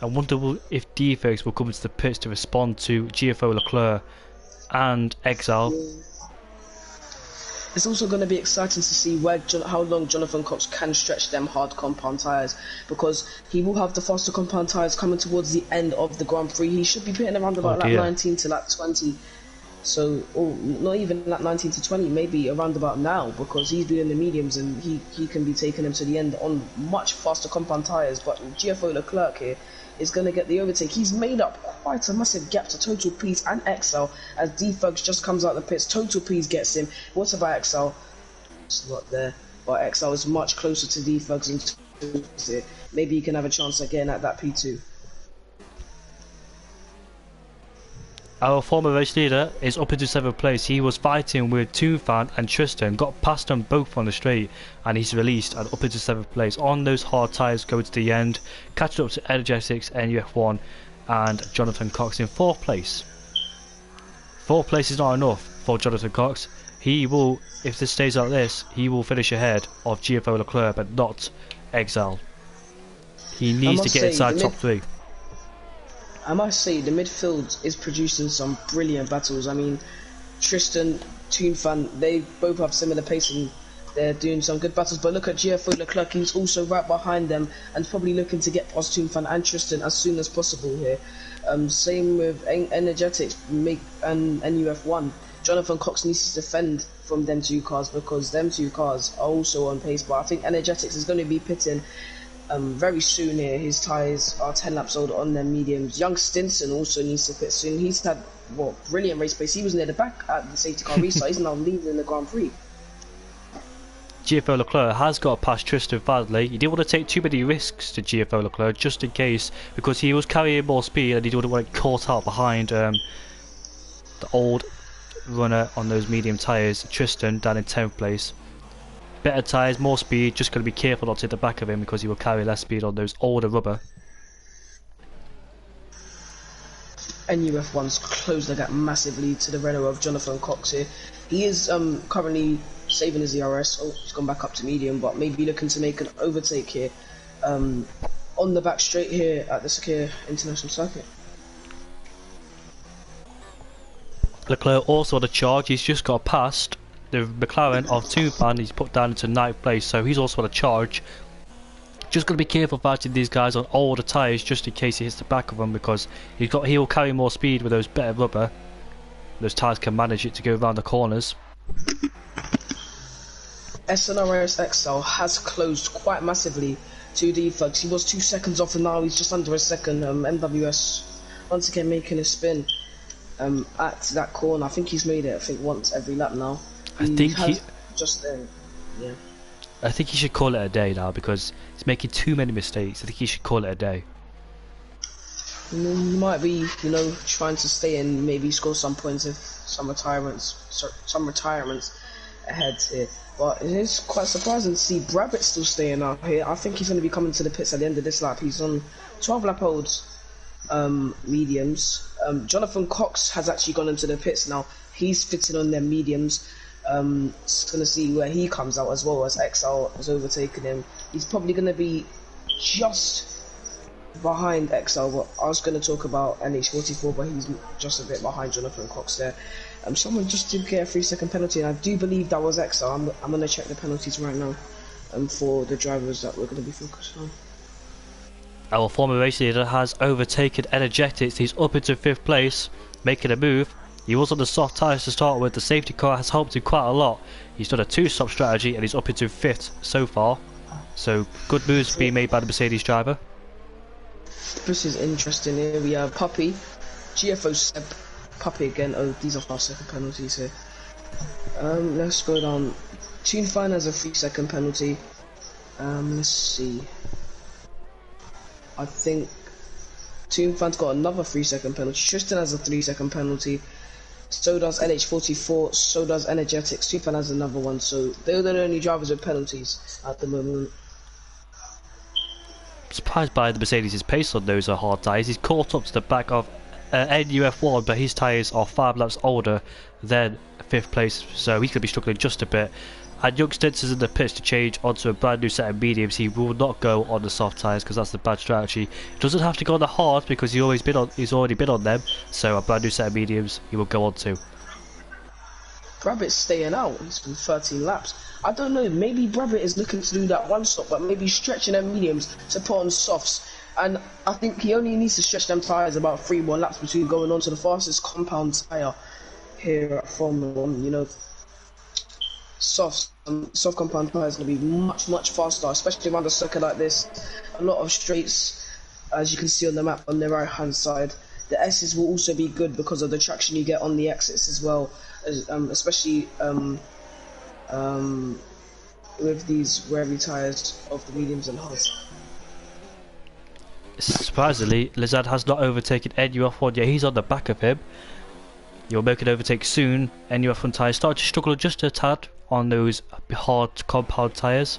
I wonder if D-Fergs will come into the pits to respond to GFO Leclerc and Exile. It's also going to be exciting to see how long Jonathan Cox can stretch them hard compound tyres, because he will have the faster compound tyres coming towards the end of the Grand Prix. He should be pitting around about lap 19 to lap 20. So, or not even lap 19 to 20, maybe around about now, because he's doing the mediums and he can be taking them to the end on much faster compound tyres. But GFO Leclerc here is going to get the overtake. He's made up quite a massive gap to Total Peace and Excel as D-Fugs just comes out the pits. Total Peace gets him. What about Excel? It's not there. But Excel is much closer to D-Fugs and maybe he can have a chance again at that P2. Our former race leader is up into 7th place. He was fighting with Toonfan and Tristan, got past them both on the straight, and he's released and up into 7th place. On those hard tyres going to the end, catching up to Energetics, NUF1 and Jonathan Cox in 4th place. 4th place is not enough for Jonathan Cox. He will, if this stays like this, he will finish ahead of GFO Leclerc but not Exile. He needs to get inside top 3. I must say, the midfield is producing some brilliant battles. I mean, Tristan, Toonfan, they both have similar pace and they're doing some good battles. But look at GFO Leclerc, he's also right behind them and probably looking to get past Toonfan and Tristan as soon as possible here. Same with Energetics and NUF1. Jonathan Cox needs to defend from them two cars because them two cars are also on pace. But I think Energetics is going to be pitting very soon here. His tyres are 10 laps old on their mediums. Young Stinson also needs to pit soon. He's had brilliant race pace. He was near the back at the safety car restart. He's now leading the Grand Prix. GFO Leclerc has got past Tristan badly. He didn't want to take too many risks to GFO Leclerc just in case, because he was carrying more speed and he didn't want to get caught out behind the old runner on those medium tyres. Tristan down in 10th place. Better tyres, more speed, just got to be careful not to hit the back of him because he will carry less speed on those older rubber. NUF1's closed the gap massively to the Renault of Jonathan Cox here. He is currently saving his ERS. Oh, he's gone back up to medium, but maybe looking to make an overtake here on the back straight here at the SHR International Circuit. Leclerc also on a charge. He's just got past the McLaren of Toonfan. He's put down into 9th place, so he's also on a charge. Just got to be careful fighting these guys on older tyres just in case he hits the back of them, because he will carry more speed with those better rubber. Those tyres can manage it to go around the corners. SNRS XL has closed quite massively to D-Fugs. He was 2 seconds off and now he's just under a second. MWS once again making a spin at that corner. I think he's made it once every lap now. I think he should call it a day now because he's making too many mistakes. I think he should call it a day. He might be, trying to stay in, maybe score some points if some retirements ahead here. But it is quite surprising to see Brabbit still staying out here. I think he's going to be coming to the pits at the end of this lap. He's on 12 lap olds mediums. Jonathan Cox has actually gone into the pits now. He's fitting on their mediums. Just gonna see where he comes out as well as XL has overtaken him. He's probably gonna be just behind XL, but I was gonna talk about NH44, but he's just a bit behind Jonathan Cox there. Someone just did get a 3-second penalty, and I do believe that was XL. I'm gonna check the penalties right now for the drivers that we're gonna be focused on. Our former race leader has overtaken Energetics. He's up into 5th place, making a move. He was on the soft tyres to start with. The safety car has helped him quite a lot. He's done a 2-stop strategy and he's up into 5th so far. So good moves being made by the Mercedes driver. This is interesting here. We have Puppy, GFO Seb, Puppy again. Oh, these are 5-second penalties here. Let's go down. Toonfan has a 3-second penalty. Let's see. I think Toonfan's got another 3-second penalty. Tristan has a 3-second penalty. So does NH44, so does Energetics. Toonfan has another one, so they're the only drivers with penalties at the moment. Surprised by the Mercedes' pace on those hard tyres. He's caught up to the back of NUF1, but his tyres are 5 laps older than 5th place, so he's going to be struggling just a bit. And Young Stinson's in the pits to change onto a brand new set of mediums. He will not go on the soft tyres because that's the bad strategy. He doesn't have to go on the hard because he's already been on them. So a brand new set of mediums he will go on to. Brabbitt's staying out. He's been 13 laps. I don't know, maybe Brabbitt is looking to do that one stop, but maybe stretching them mediums to put on softs. And I think he only needs to stretch them tyres about 3 more laps between going on to the fastest compound tyre here at Formula 1. You know, soft compound tyre is going to be much faster, especially around a circuit like this. A lot of straights, as you can see on the map on the right hand side. The S's will also be good because of the traction you get on the exits as well, especially with these rarely tyres of the mediums and hards. Surprisingly, Lizard has not overtaken NUF1 yet. He's on the back of him. You'll make an overtake soon. NUF1 tyres start to struggle just a tad on those hard compound tyres.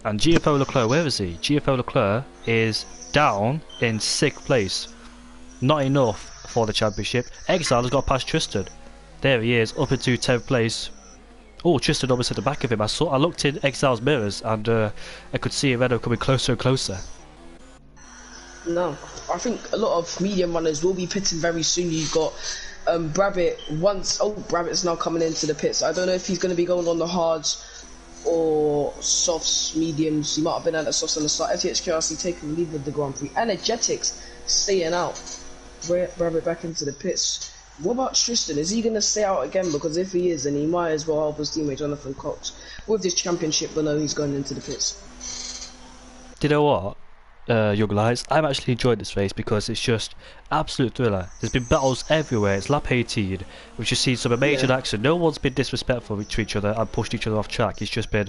And GFO Leclerc, where is he? GFO Leclerc is down in 6th place. Not enough for the championship. Exile has got past Tristan. There he is, up into 10th place. Oh, Tristan almost at the back of him. I looked in Exile's mirrors and I could see Renault coming closer and closer. No, I think a lot of medium runners will be pitting very soon. You've got Brabbitt Brabbitt's now coming into the pits. I don't know if he's going to be going on the hards or softs, mediums. He might have been at the softs on the start. SHR taking the lead with the Grand Prix. Energetics staying out. Brabbitt back into the pits. What about Tristan? Is he going to stay out again? Because if he is, then he might as well help his teammate Jonathan Cox with this championship, but no, he's going into the pits. Do you know what, young lads? I'm actually enjoying this race because it's just absolute thriller. There's been battles everywhere. It's lap 18. We've just seen some amazing action. No one's been disrespectful to each other and pushed each other off track. It's just been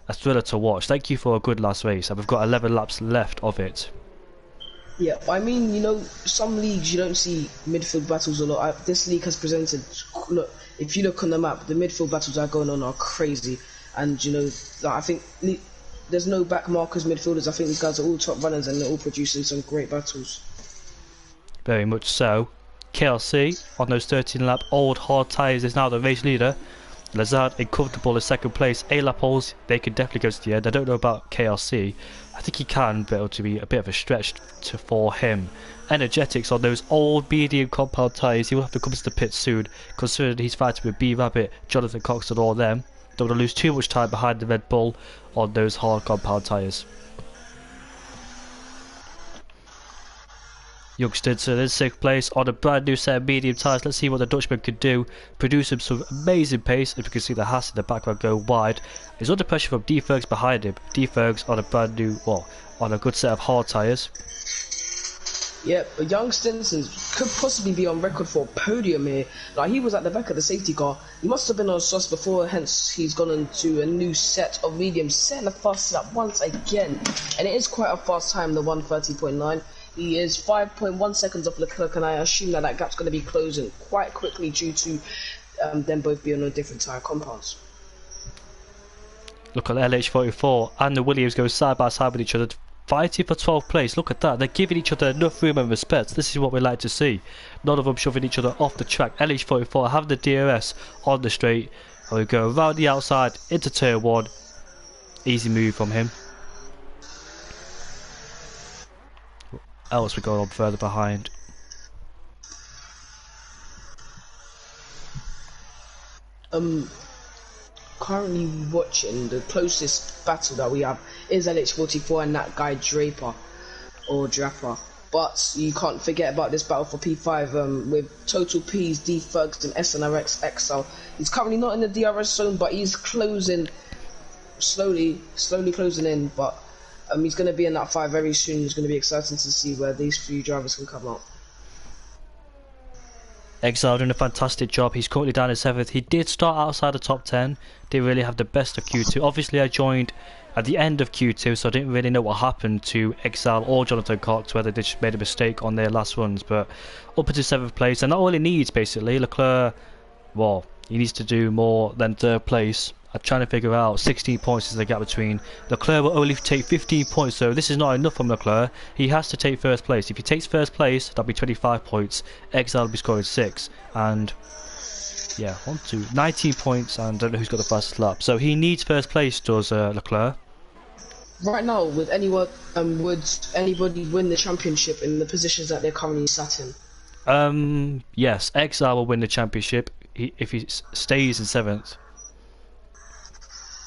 a thriller to watch. Thank you for a good last race, and we've got 11 laps left of it. Yeah, I mean, you know, some leagues you don't see midfield battles a lot. This league has presented, look, if you look on the map, the midfield battles that are going on are crazy. And, you know, I think there's no back markers midfielders. I think these guys are all top runners and they're all producing some great battles. Very much so. KLC on those 13 lap old hard tyres is now the race leader. Lazard comfortable in 2nd place. 8 lap holes, they could definitely go to the end. I don't know about KLC. I think he can, but it'll to be a bit of a stretch for him. Energetics on those old medium compound tyres. He will have to come to the pit soon, considering he's fighting with B Rabbit, Jonathan Cox and all them. Don't want to lose too much time behind the Red Bull on those hard compound tyres. Youngsters in 6th place on a brand new set of medium tyres. Let's see what the Dutchman could do. Produce him some amazing pace. As we can see the Haas in the background go wide. He's under pressure from D Fergs behind him. D Fergs on a brand new, on a good set of hard tyres. Yeah, but young Stinson could possibly be on record for a podium here. Like, he was at the back of the safety car. He must have been on sauce before, hence he's gone into a new set of mediums, setting the fastest lap once again. And it is quite a fast time, the 1:30.9. He is 5.1 seconds off Leclerc, and I assume that gap's going to be closing quite quickly due to them both being on different tyre compounds. Look at LH44 and the Williams go side by side with each other, fighting for 12th place. Look at that, they're giving each other enough room and respect. This is what we like to see. None of them shoving each other off the track. LH44 have the DRS on the straight, and we go around the outside into turn 1. Easy move from him. Else we go on further behind. Currently watching, the closest battle that we have is LH44 and that guy Draper or Draper. But you can't forget about this battle for P5 with Total P's, D Fergs and SNRX XL. He's currently not in the DRS zone, but he's closing slowly closing in. But he's going to be in that 5 very soon. It's going to be exciting to see where these few drivers can come out. Exile doing a fantastic job. He's currently down in 7th. He did start outside the top 10. Didn't really have the best of Q2. Obviously I joined at the end of Q2, so I didn't really know what happened to Exile or Jonathan Cox, whether they just made a mistake on their last runs. But up into 7th place, and that all he needs basically. Leclerc, well, he needs to do more than 3rd place. I'm trying to figure out 16 points is the gap between. Leclerc will only take 15 points, so this is not enough from Leclerc. He has to take 1st place. If he takes 1st place, that'll be 25 points. Exile will be scoring 6. And yeah, 19 points, and I don't know who's got the fastest lap. So he needs 1st place, does Leclerc. Right now, with anyone, would anybody win the championship in the positions that they're currently sat in? Yes, Exile will win the championship if he stays in 7th.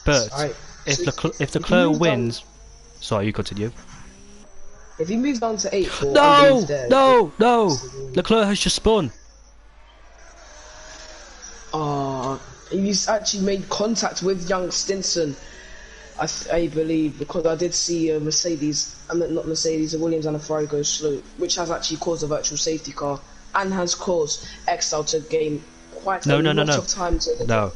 But Right. if So if if he Leclerc moves down, wins, sorry, you continue. if he moves down to 8th or underneath No, there, no, no! Leclerc has just spun. he's actually made contact with young Stinson. I believe, because I did see a Mercedes, I mean not Mercedes, a Williams and a Ferrari go slow, which has actually caused a virtual safety car and has caused Exile to gain quite a lot of time to. No.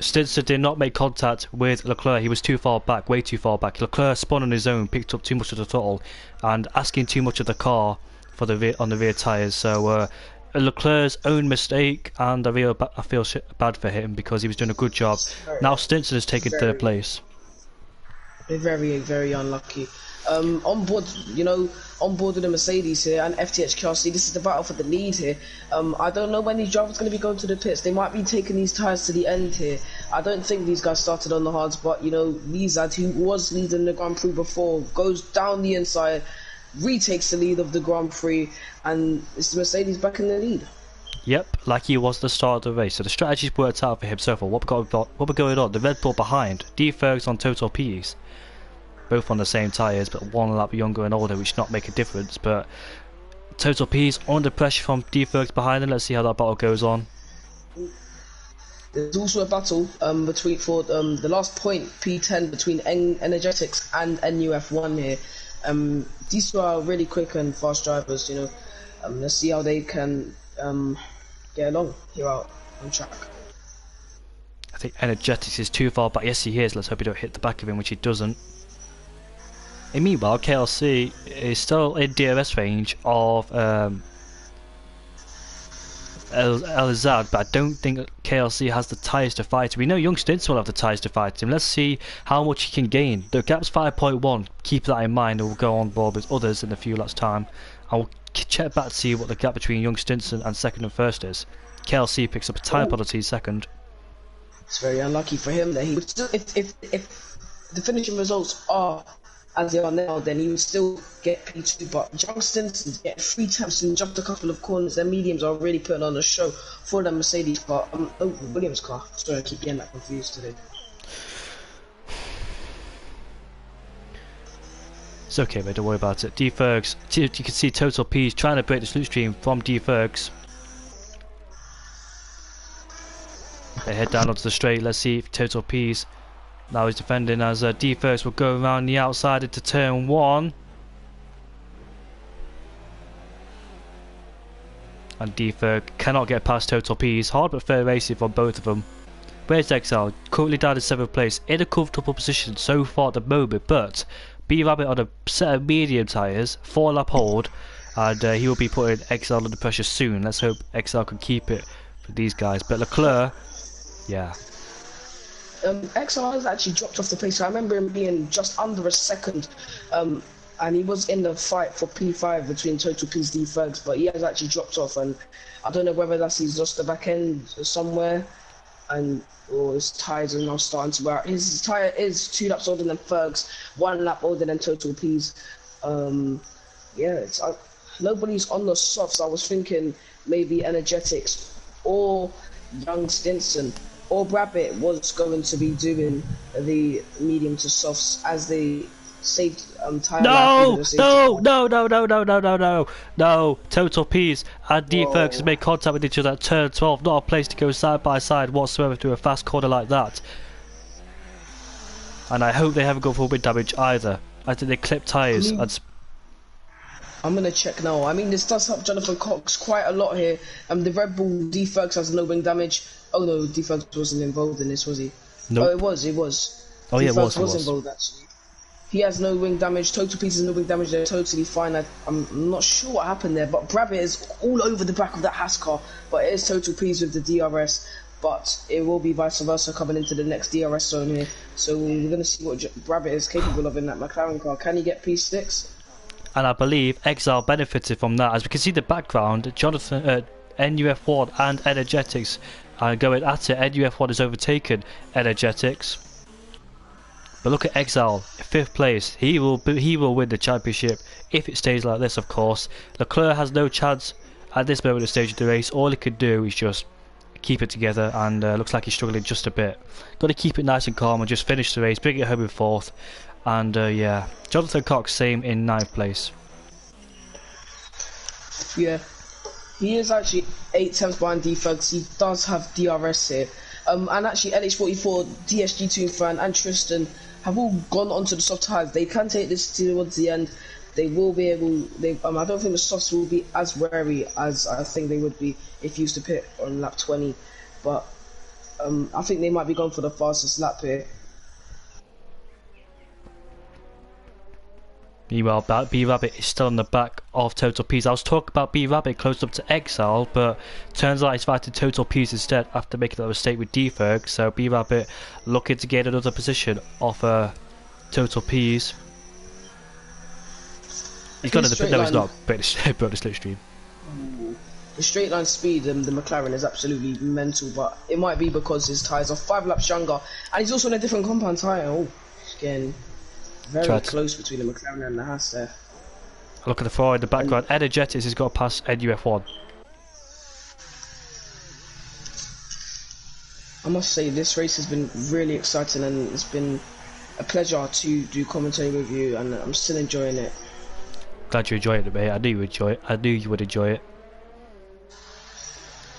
Stinson did not make contact with Leclerc. He was too far back, way too far back. Leclerc spun on his own, picked up too much of the throttle, and asking too much of the car for the on the rear tyres. So Leclerc's own mistake, and I feel bad for him because he was doing a good job. Now Stinson has taken third place. Very, very unlucky. On board, on board with the Mercedes here and FTX Chelsea, this is the battle for the lead here. I don't know when these drivers are going to be going to the pits. They might be taking these tyres to the end here. I don't think these guys started on the hards, but Lizad, who was leading the Grand Prix before, goes down the inside, retakes the lead of the Grand Prix, and it's the Mercedes back in the lead. Yep, like he was at the start of the race. So the strategy's worked out for him so far. What we're going on? The Red Bull behind. D Fergs on total Ps. Both on the same tyres, but one lap younger and older, which not make a difference. But total P's under pressure from D Fergs behind them. Let's see how that battle goes on. There's also a battle between for the last point P10 between Energetics and NUF1 here. These two are really quick and fast drivers. Let's see how they can get along here out on track. I think Energetics is too far back. Yes, he is. Let's hope he don't hit the back of him, which he doesn't. And meanwhile, KLC is still in DRS range of Elizad, but I don't think KLC has the tyres to fight him. We know young Stinson will have the tyres to fight him. Let's see how much he can gain. The gap's 5.1. Keep that in mind, and we'll go on board with others in a few laps' time. I will check back to see what the gap between young Stinson and second and first is. KLC picks up a tyre penalty second. It's very unlucky for him that he would still, if the finishing results are as they are now, then he would still get P2, but young Stinson get 3 taps in just a couple of corners. Their mediums are really putting on a show for the Mercedes car, Williams car. Sorry, I keep getting that confused today. It's okay, mate, don't worry about it. D Fergs, you can see total P's trying to break the slipstream from D Fergs. They head down onto the straight. Let's see if total P's. Now he's defending as D Fergs will go around the outside into turn 1. And D Ferg cannot get past total P's. Hard but fair racing from both of them. Where's Exile? Currently down in 7th place, in a comfortable position so far at the moment, but B Rabbit on a set of medium tyres, 4-lap hold, and he will be putting Exile under pressure soon. Let's hope Exile can keep it for these guys. But Leclerc, yeah. Exile has actually dropped off the pace. So I remember him being just under a second, and he was in the fight for P5 between Total P's D Fergs, but he has actually dropped off, and I don't know whether that's he's lost the back end somewhere, or his tyres are now starting to wear out. His tyre is 2 laps older than Fergs, 1 lap older than Total P's. It's nobody's on the softs. I was thinking maybe Energetics or young Stinson or Brabbit was going to be doing the medium to softs as they saved tyre No! Total P's and D Fergs has made contact with each other at turn 12. Not a place to go side by side whatsoever through a fast corner like that. And I hope they haven't got full wind damage either. I think they clipped tyres. I'm going to check now. I mean, this does help Jonathan Cox quite a lot here. The Red Bull D Fergs has no wing damage. Oh no, D Fergs wasn't involved in this, was he? Nope. Oh, it was. Oh yeah, it was involved actually. He has no wing damage. Total Pieces no wing damage. They're totally fine. I'm not sure what happened there, but Brabbit is all over the back of that Haas car. But it is Total P's with the DRS. But it will be vice versa coming into the next DRS zone here. So we're going to see what Brabbit is capable of in that McLaren car. Can he get P6? And I believe Exile benefited from that. As we can see the background, Jonathan, NUF1 and Energetics are going at it. NUF1 has overtaken Energetics. But look at Exile, 5th place. He will win the championship if it stays like this, of course. Leclerc has no chance at this moment of the stage of the race, all he could do is just keep it together, and looks like he's struggling just a bit. Got to keep it nice and calm and just finish the race, bring it home in 4th, and yeah, Jonathan Cox same in 9th place. Yeah, he is actually 8 tenths behind Defugs. He does have DRS here, and actually LH44, DSG Toon Fan, and Tristan have all gone onto the soft tyres. They can take this towards the end. They will be able. I don't think the softs will be as wary as I think they would be if used to pit on lap 20, but I think they might be going for the fastest lap here. Meanwhile, B-Rabbit is still on the back of Total Peas. I was talking about B-Rabbit close up to Exile, but turns out he's fighting Total Peas instead after making that mistake with Deferg. So B-Rabbit looking to get another position off Total Peas. He's got the no, he's not. But the slipstream. The straight line speed, the McLaren is absolutely mental, but it might be because his tyres are 5 laps younger, and he's also on a different compound tyre. Oh, again, very close between the McLaren and the Haas there. Look at the Ferrari in the background. Energetics has got to pass NUF1. I must say, this race has been really exciting, and it's been a pleasure to do commentary with you, and I'm still enjoying it. Glad you enjoyed it, mate. I knew you would enjoy it. I knew you would enjoy it.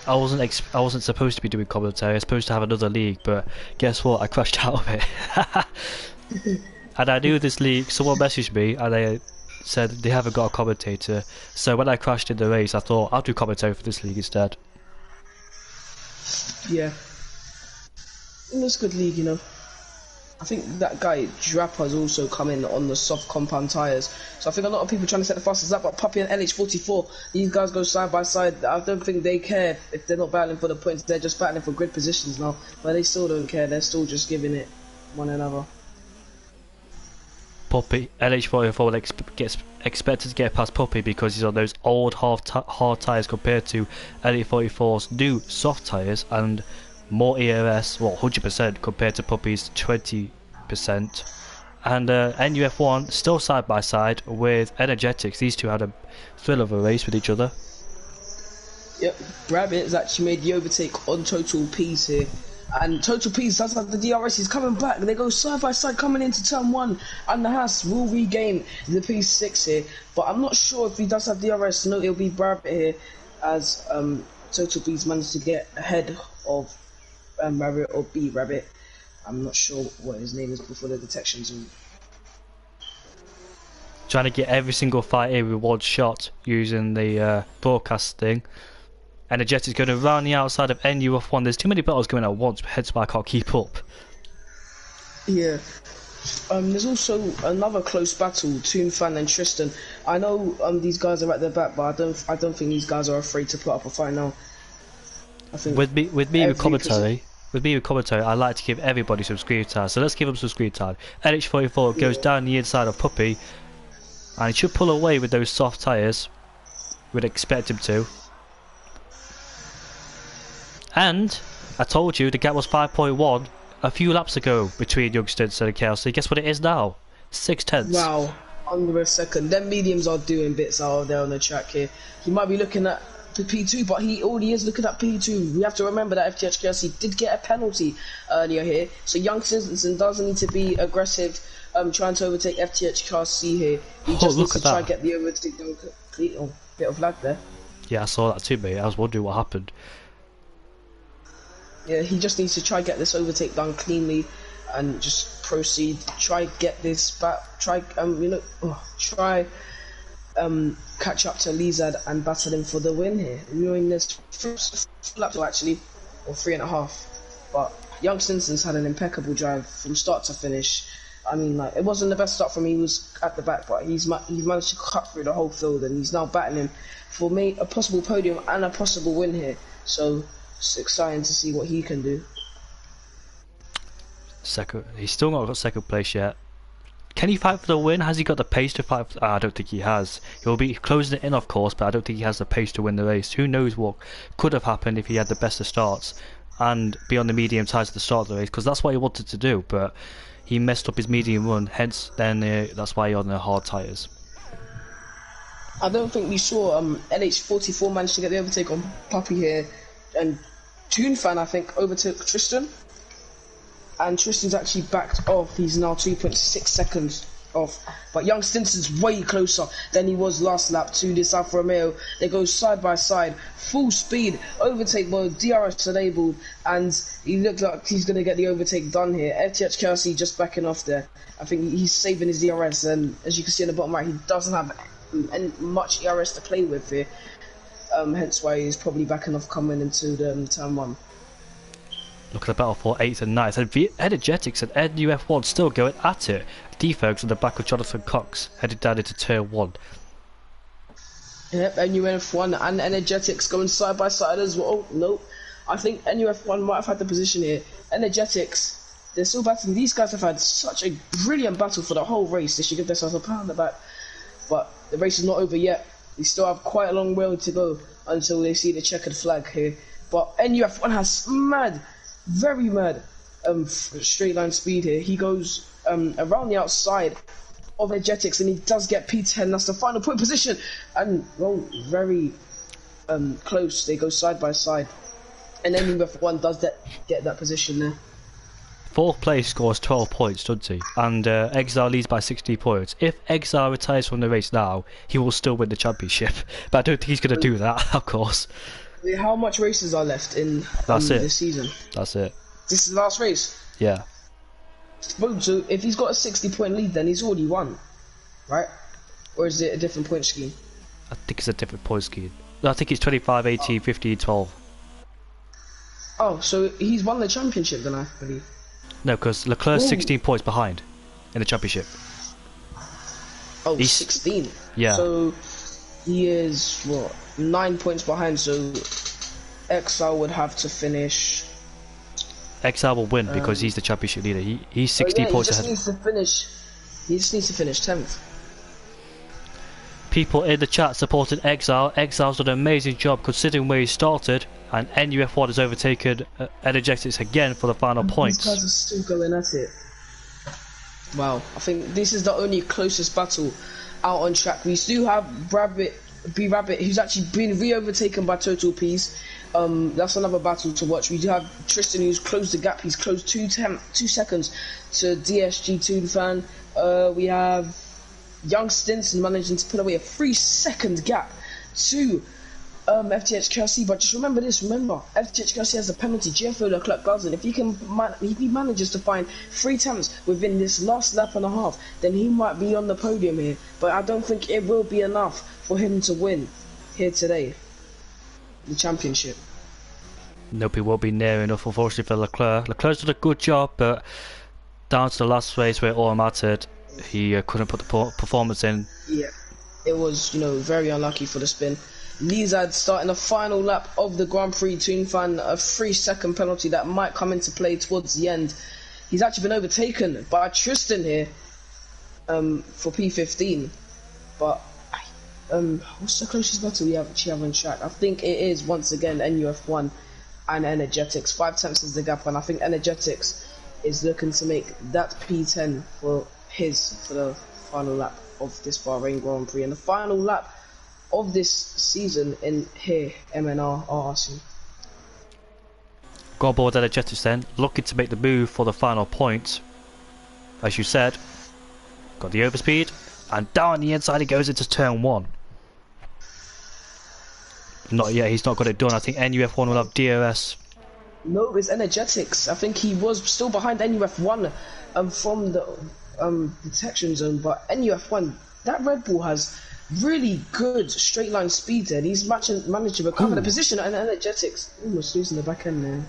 I wasn't supposed to be doing commentary. I was supposed to have another league, but guess what? I crashed out of it. And I knew this league. Someone messaged me and they said they haven't got a commentator. So when I crashed in the race, I thought I'll do commentary for this league instead. Yeah, it was a good league, you know. I think that guy Drapper's also come in on the soft compound tyres. So I think a lot of people trying to set the fastest lap, but Puppy and LH44, these guys go side by side. I don't think they care if they're not battling for the points. They're just battling for grid positions now. But they still don't care. They're still just giving it one another. Puppy, LH44 gets expected to get past Puppy because he's on those old hard tyres compared to LH44's new soft tyres, and more ERS, well 100% compared to Puppy's 20%. And NUF1 still side by side with Energetics. These two had a thrill of a race with each other. Yep, Rabbit has actually made the overtake on Total Peas here. And Total Peas does have the DRS, he's coming back. They go side by side coming into turn 1. And the Haas will regain the P6 here. But I'm not sure if he does have DRS. No, it'll be Rabbit here, as Total Peas managed to get ahead of Rabbit or B Rabbit. I'm not sure what his name is before the detection zone. Trying to get every single fight in with one shot using the broadcast thing. Energetic going around the outside of NUF1. There's too many battles going at once, hence why I can't keep up. Yeah. There's also another close battle, Toon Fan and Tristan. I know these guys are at their back, but I don't think these guys are afraid to put up a fight now. I think with commentary, I like to give everybody some screen time. So let's give them some screen time. LH44 goes down the inside of Puppy, and he should pull away with those soft tyres. We'd expect him to. And I told you the gap was 5.1 a few laps ago between Youngsters and Kelsey. Guess what it is now? 6 tenths. Wow, under a second. Them mediums are doing bits out there on the track here. He might be looking at the P2, but he already is looking at P2. We have to remember that FTH Kelsey did get a penalty earlier here, so Young Simpson does need to be aggressive, trying to overtake FTH Kelsey here. He just needs to try and get the overtake done complete. Oh, bit of lag there. Yeah, I saw that too, mate. I was wondering what happened. Yeah, he just needs to try get this overtake done cleanly and just proceed. Try get this back. Try catch up to Lizard and battle him for the win here. We're in this first lap actually, or 3.5. But Young Simpson's had an impeccable drive from start to finish. I mean, like, it wasn't the best start for me. He was at the back, but he managed to cut through the whole field, and he's now battling for me a possible podium and a possible win here. So it's exciting to see what he can do. Second, he's still not got second place yet. Can he fight for the win? Has he got the pace to fight for... I don't think he has. He'll be closing it in, of course, but I don't think he has the pace to win the race. Who knows what could have happened if he had the best of starts and be on the medium tyres at the start of the race, because that's what he wanted to do, but he messed up his medium run, hence then that's why he's on the hard tyres. I don't think we saw LH44 manage to get the overtake on Puppy here, and Toonfan I think overtook Tristan, and Tristan's actually backed off. He's now 2.6 seconds off, but Young Stinson's way closer than he was last lap to this Alfa Romeo. They go side by side, full speed, overtake mode, DRS enabled, and he looked like he's going to get the overtake done here. FTX Kelsey just backing off there. I think he's saving his DRS, and as you can see on the bottom right, he doesn't have much ERS to play with here, hence why he's probably backing off coming into the turn 1. Look at the battle for 8th and 9th, and Energetics and NUF1 still going at it. Defogs on the back of Jonathan Cox, headed down into turn 1. Yep, NUF1 and Energetics going side by side as well. Nope, I think NUF1 might have had the position here. Energetics, they're still battling. These guys have had such a brilliant battle for the whole race. They should give themselves a pat on the back. But the race is not over yet. They still have quite a long way to go until they see the checkered flag here. But NUF1 has mad, very mad straight line speed here. He goes around the outside of Energetics, and he does get P10. That's the final point position. And well, very close. They go side by side. And NUF1 does get that position there. 4th place scores 12 points, doesn't he? And Exile leads by 60 points. If Exile retires from the race now, he will still win the championship. But I don't think he's going to do that, of course. How much races are left in this season? That's it. This is the last race? Yeah. So if he's got a 60-point lead, then he's already won, right? Or is it a different point scheme? I think it's a different point scheme. No, I think it's 25, 18, 15, 12. Oh, so he's won the championship then, I believe. No, because Leclerc's 16 points behind in the championship. Oh, he's 16. Yeah. So he is, what, 9 points behind, so Exile would have to finish... Exile will win because he's the championship leader. He's 16 points ahead. He just needs to finish 10th. People in the chat supported Exile. Exile's done an amazing job considering where he started, and NUF1 has overtaken Energetics again for the final points. These guys are still going at it. Wow, I think this is the only closest battle out on track. We still have B-Rabbit, who's actually been re-overtaken by Total Peace. That's another battle to watch. We do have Tristan, who's closed the gap. He's closed 2 seconds to DSG Toonfan. We have Young Stinson managing to put away a 3-second gap to FTX KLC. But just remember this, FTX KLC has a penalty, GFO Leclerc doesn't. If he manages to find 3 attempts within this last lap and a half, then he might be on the podium here. But I don't think it will be enough for him to win here today, the championship. Nope, it won't be near enough, unfortunately, for Leclerc. Leclerc's done a good job, but down to the last race where it all mattered, he couldn't put the performance in. Yeah, it was, very unlucky for the spin. Lizard starting the final lap of the Grand Prix. Toonfan, a 3-second penalty that might come into play towards the end. He's actually been overtaken by Tristan here for P15. But what's the closest battle we actually have on track? I think it is once again NUF1 and Energetics. 5 attempts is the gap, and I think Energetics is looking to make that P10 for the final lap of this Bahrain Grand Prix and the final lap of this season in here, MNR RRC. Go on board Energetics then, looking to make the move for the final point. As you said, got the overspeed, and down the inside he goes into turn 1. Not yet, he's not got it done. I think NUF1 will have DRS. No, it's Energetics. I think he was still behind NUF1 from the detection zone, but NUF1, that Red Bull has really good straight line speed there. He's managed to recover the position, and Energetics almost losing the back end there.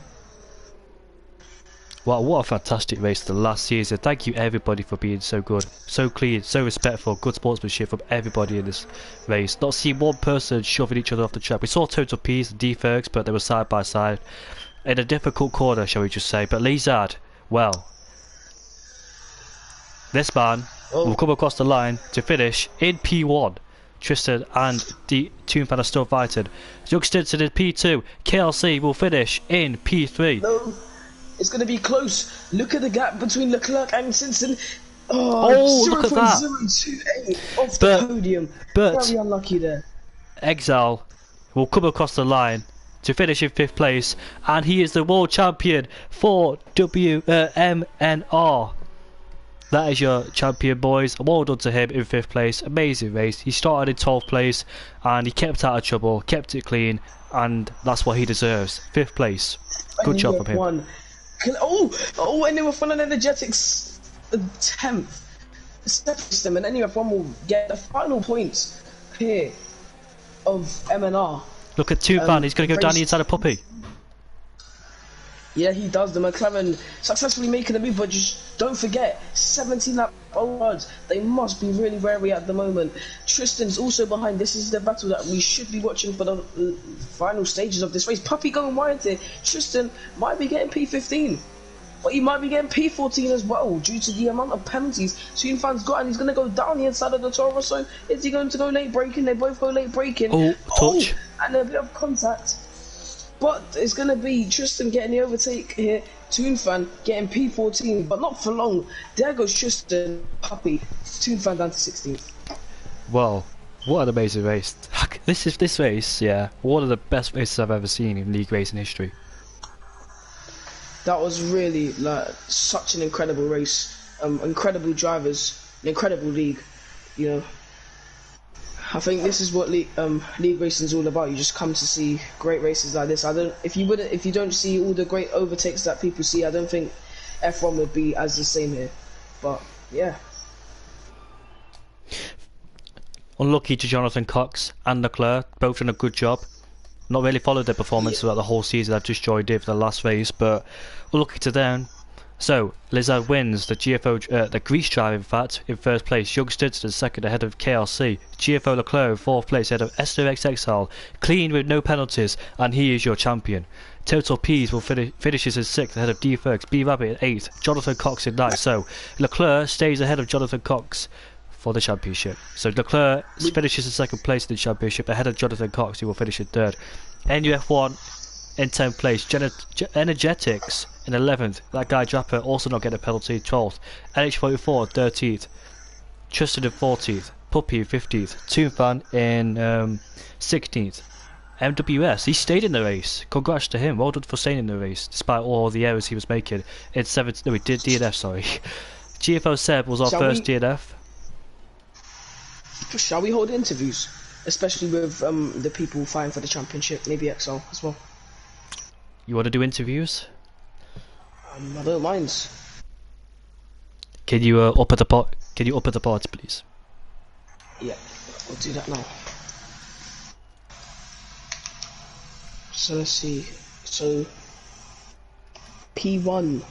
Wow, what a fantastic race the last season. Thank you everybody for being so good, so clean, so respectful, good sportsmanship from everybody in this race. Not seeing one person shoving each other off the track. We saw Total Peace and D-Fergs, but they were side by side in a difficult corner, shall we just say. But Lizard, well, this man will come across the line to finish in P1. Tristan and Toonfan are still fighting. Young Stinson in P2. KLC will finish in P3. No, it's going to be close. Look at the gap between Leclerc and Stinson. Oh, look at that. 0.028 off the podium. But very unlucky there. Exile will come across the line to finish in 5th place, and he is the world champion for MNR. That is your champion, boys. Well done to him in 5th place. Amazing race. He started in 12th place and he kept out of trouble, kept it clean, and that's what he deserves. 5th place. Good job from him. And then with one energetics 10th. Them, and NUF1 will get the final points here of MNR. Look at Tufan, he's going to go down the inside of Puppy. Yeah, he does. The McLaren successfully making the move, but just don't forget, 17 lap onwards. They must be really wary at the moment. Tristan's also behind. This is the battle that we should be watching for the final stages of this race. Puppy going wide here. Tristan might be getting P15. But he might be getting P14 as well, due to the amount of penalties Tunefan's got, and he's going to go down the inside of the Toro. So is he going to go late braking? They both go late braking. Oh, touch. And a bit of contact. But it's going to be Tristan getting the overtake here. Toonfan getting P14, but not for long. There goes Tristan, Puppy. Toonfan down to 16th. Well, what an amazing race. This race, yeah, one of the best races I've ever seen in league racing history. That was really like such an incredible race. Incredible drivers, an incredible league. You know, I think this is what league racing is all about. You just come to see great races like this. If you don't see all the great overtakes that people see, I don't think F1 would be as the same here. But yeah. Unlucky to Jonathan Cox and Leclerc, both done a good job. Not really followed their performance throughout the whole season. I've just joined it for the last race, but unlucky to them. So Lizard wins the GFO, the Greece driver, in fact, in 1st place. Young Stinson second ahead of KRC. GFO Leclerc in 4th place ahead of SHR Exile. Clean with no penalties, and he is your champion. Total P's will finishes in 6th ahead of D-Fergs. B Rabbit in 8th. Jonathan Cox in 9th. So Leclerc stays ahead of Jonathan Cox for the championship. So Leclerc finishes in 2nd place in the championship ahead of Jonathan Cox, who will finish in 3rd. NUF1 in 10th place. Energetics in 11th. That guy Draper also not getting a penalty, 12th. NH44 13th. Tristan in 14th. Puppy in 15th. Toonfan in 16th. MWS, he stayed in the race. Congrats to him. Well done for staying in the race despite all the errors he was making. In 7th, no, he did DNF, sorry. GFO Seb was our first DNF. Shall we hold interviews, especially with the people fighting for the championship, maybe XL as well? You want to do interviews? I don't mind. Can you up at the pot? Can you up at the party, please? Yeah, we'll do that now. So let's see. So P1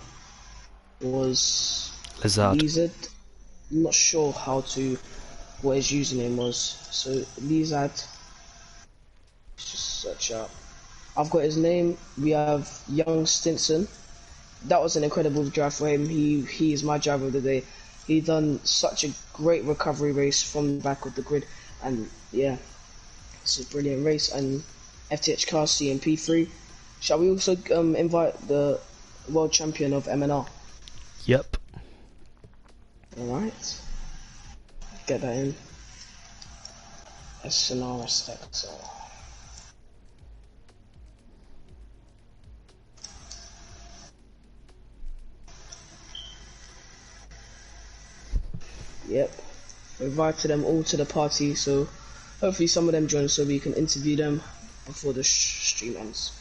was Lizard. I'm not sure what his username was. So Lizard. Let's just search out. I've got his name. We have Young Stinson. That was an incredible drive for him. He is my driver of the day. He done such a great recovery race from the back of the grid, and yeah, it's a brilliant race. And FTH Car C and P3. Shall we also invite the world champion of MNR? Yep. Alright. Get that in. SNR Exile. Yep. Invited them all to the party, so hopefully some of them join so we can interview them before the stream ends.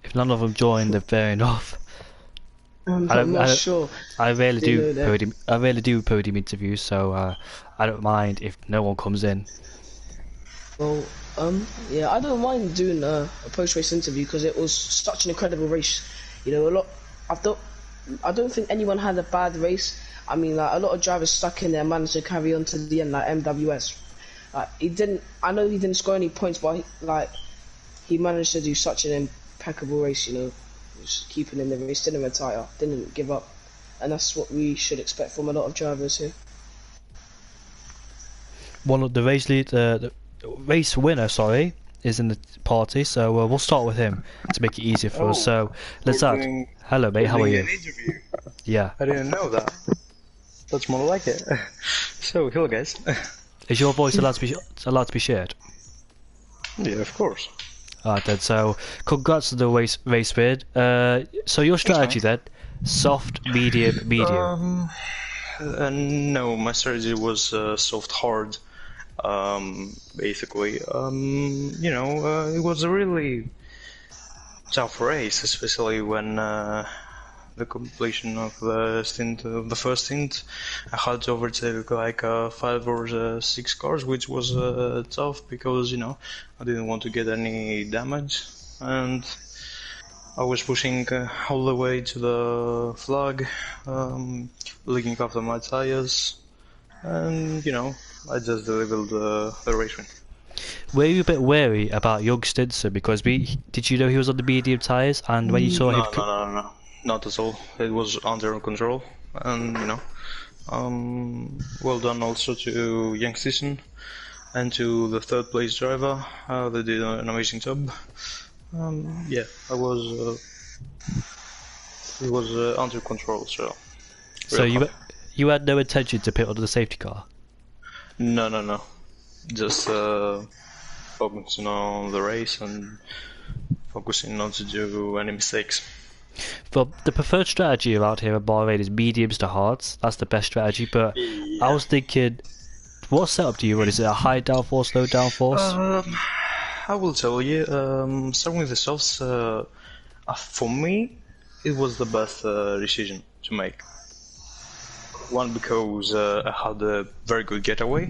If none of them join, then fair enough. I'm not sure. I rarely do podium interviews, so I don't mind if no one comes in. Well, yeah, I don't mind doing a post-race interview because it was such an incredible race. You know, I don't think anyone had a bad race. I mean, like, a lot of drivers stuck in there managed to carry on to the end, like MWS. I know he didn't score any points, but he managed to do such an impeccable race, you know, just keeping in the race, didn't retire, didn't give up, and that's what we should expect from a lot of drivers here. One of the the race winner, sorry, is in the party, so we'll start with him to make it easier for us. So, Lazard, hello mate, how are you? An interview. Yeah. I didn't know that. That's more like it. So, hello guys. Is your voice allowed to be shared? Yeah, of course. Alright then, so congrats to the race win. So your strategy then, soft, medium. No, my strategy was soft hard. Basically, you know, it was a really tough race, especially when the completion of the first stint, I had to overtake like 5 or 6 cars, which was tough because, you know, I didn't want to get any damage, and I was pushing all the way to the flag, looking after my tires, and, you know, I just delivered the race win. Were you a bit wary about young Stinson because did you know he was on the medium tyres, and when you saw him... No, not at all. It was under control, and, you know, well done also to Young Stinson and to the third place driver. They did an amazing job. Yeah, it was under control, so... So you had no intention to pit under the safety car? No. Just focusing on the race and focusing not to do any mistakes. But the preferred strategy around here at Bahrain is mediums to hards. That's the best strategy, but yeah. I was thinking, what setup do you run? Is it a high downforce, low downforce? I will tell you, starting with the softs, for me, it was the best decision to make. One, because I had a very good getaway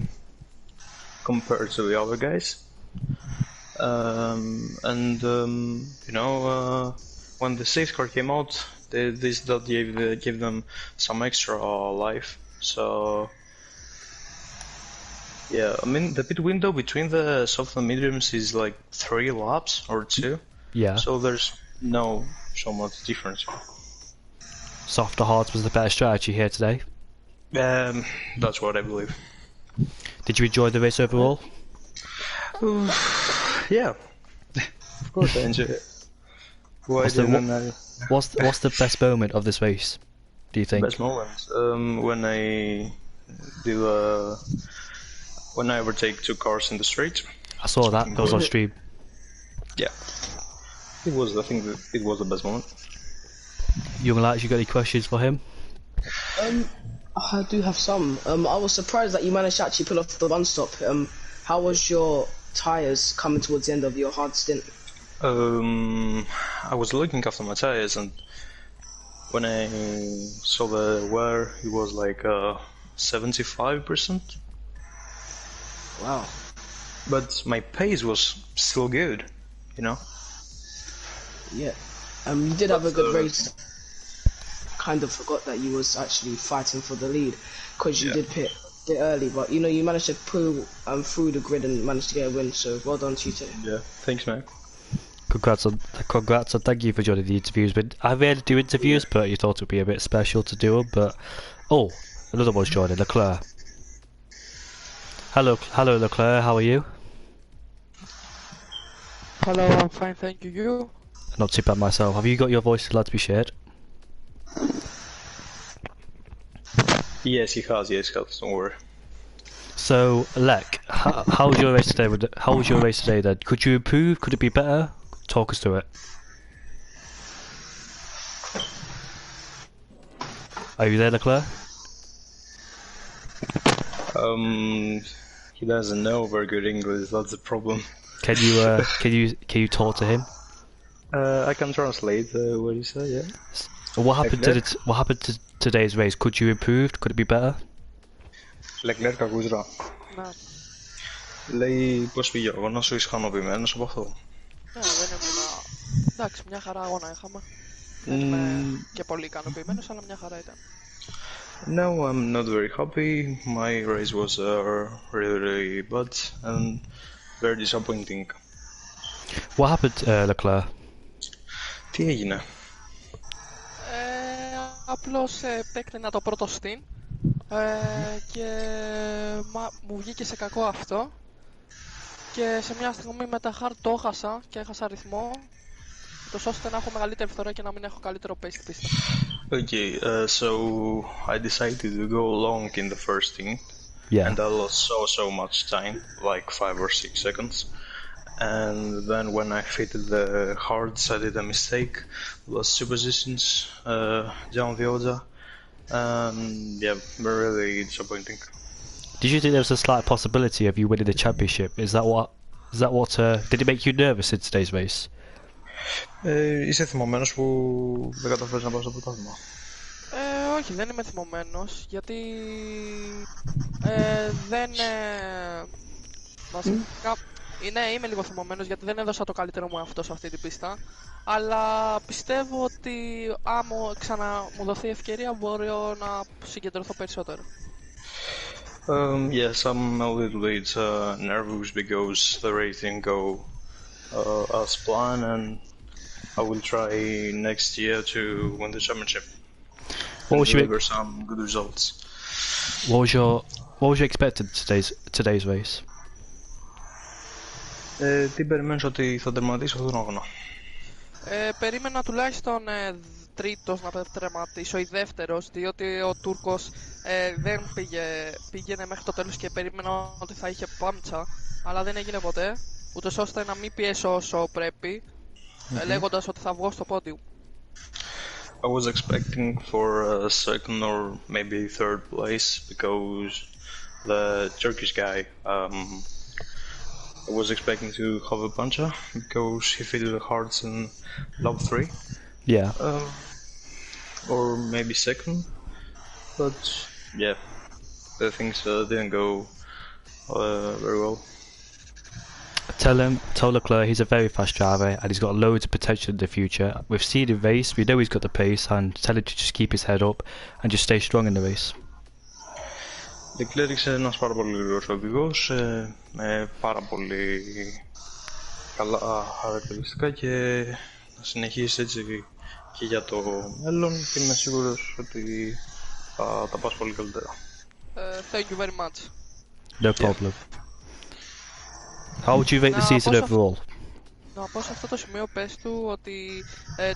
compared to the other guys, you know, when the safety car came out, this gave them some extra life. So yeah, I mean the pit window between the soft and mediums is like 3 laps or 2. Yeah. So there's no so much difference. Soft to hards was the better strategy here today. That's what I believe. Did you enjoy the race overall? Yeah, of course I enjoyed it. What's the best moment of this race, do you think? Best moment? When I do when I overtake 2 cars in the straight. I saw that. That was on stream. Yeah, it was. I think it was the best moment. Young lads, you got any questions for him? I do have some. I was surprised that you managed to actually pull off the one stop. How was your tyres coming towards the end of your hard stint? I was looking after my tires, and when I saw the wear, it was like 75%. Wow. But my pace was still good, you know? Yeah. You did have a good race. Kind of forgot that you was actually fighting for the lead because you did pit a bit early, but you know you managed to pull through the grid and managed to get a win, so well done to you too. Yeah, thanks man. Congrats and thank you for joining the interviews. But I rarely do interviews, but you thought it would be a bit special to do them. But another one's joining, Leclerc. Hello Leclerc, how are you? Hello, I'm fine, thank you. You? Not too bad myself. Have you got your voice allowed to be shared? Yes, he has. Don't worry. So, Lek, how was your race today? How was your race today then? Could you improve? Could it be better? Talk us through it. Are you there, Leclerc? He doesn't know very good English. That's the problem. Can you talk to him? I can translate what he said. Yeah. What happened to today's race? Could you improve? Could it be better? Leclerc, ακούς ρε. Ναι. Λέει πώς πήγε ο αγώνας σου, ικανοποιημένος από αυτό? Ναι, δεν ήμουν... Εντάξει, μια χαρά αγώνα είχαμε. Δεν είμαι και πολύ ικανοποιημένος, αλλά μια χαρά ήταν. No, I'm not very happy. My race was really bad and very disappointing. What happened, Leclerc? Τι έγινε? Απλώς επέκτηνα το πρώτο stint και μου βγήκε σε κακό αυτό και σε μια στιγμή με τα hard το έχασα και έχασα ρυθμό, τόσο ώστε να έχω μεγαλύτερη φθορά και να μην έχω καλύτερο pace στην πίστα. Okay, so I decided to go long in the first stint. Yeah. And I lost so much time, like 5 or 6 seconds. And then when I fitted the hards, I did a mistake, lost 2 positions down the order, and yeah, really disappointing. Did you think there was a slight possibility of you winning the championship? Is that what did it make you nervous in today's race? Είσαι θυμωμένος που δεν καταφέρεις να πάεις στο πρωτάθλημα? Όχι, δεν είμαι θυμωμένος, γιατί δεν... βασικά, είμαι λίγο θυμωμένος γιατί δεν έδωσα το καλύτερο μου αυτό σε αυτή την πίστα, αλλά πιστεύω ότι άμα ξανά μου δοθεί ευκαιρία μπορώ να συγκεντρωθώ περισσότερο. Yes, I'm a little bit nervous because the race didn't go as planned, and I will try next year to win the championship. What was deliver some good results. What was you expecting today's race? Τι περιμένεις ότι θα τερματίσω αυτόν τον αγώνα? Περίμενα τουλάχιστον τρίτος να τερματίσω ή δεύτερος, διότι ο Τούρκος δεν πήγαινε μέχρι το τέλος και περίμενα ότι θα είχε πάμτσα, αλλά δεν έγινε ποτέ, ούτως ώστε να μην πιέσω όσο πρέπει, λέγοντας ότι θα βγω στο πόντιο. I was expecting for a second or maybe third place because the Turkish guy I was expecting to have a puncher because he fitted the hearts in lap 3. Yeah. Or maybe second, but yeah, the things didn't go very well. Tell Leclerc he's a very fast driver and he's got loads of potential in the future. We've seen in race, we know he's got the pace, and tell him to just keep his head up and just stay strong in the race. Leclerc είναι ένας πάρα πολύ γρήγορος οδηγός με πάρα πολύ καλά χαρακτηριστικά και να συνεχίσει έτσι και για το μέλλον και είμαι σίγουρος ότι θα τα πας πολύ καλύτερα. Thank you very much. No problem. How would you rate the season overall? Να πω σε αυτό το σημείο, πες του ότι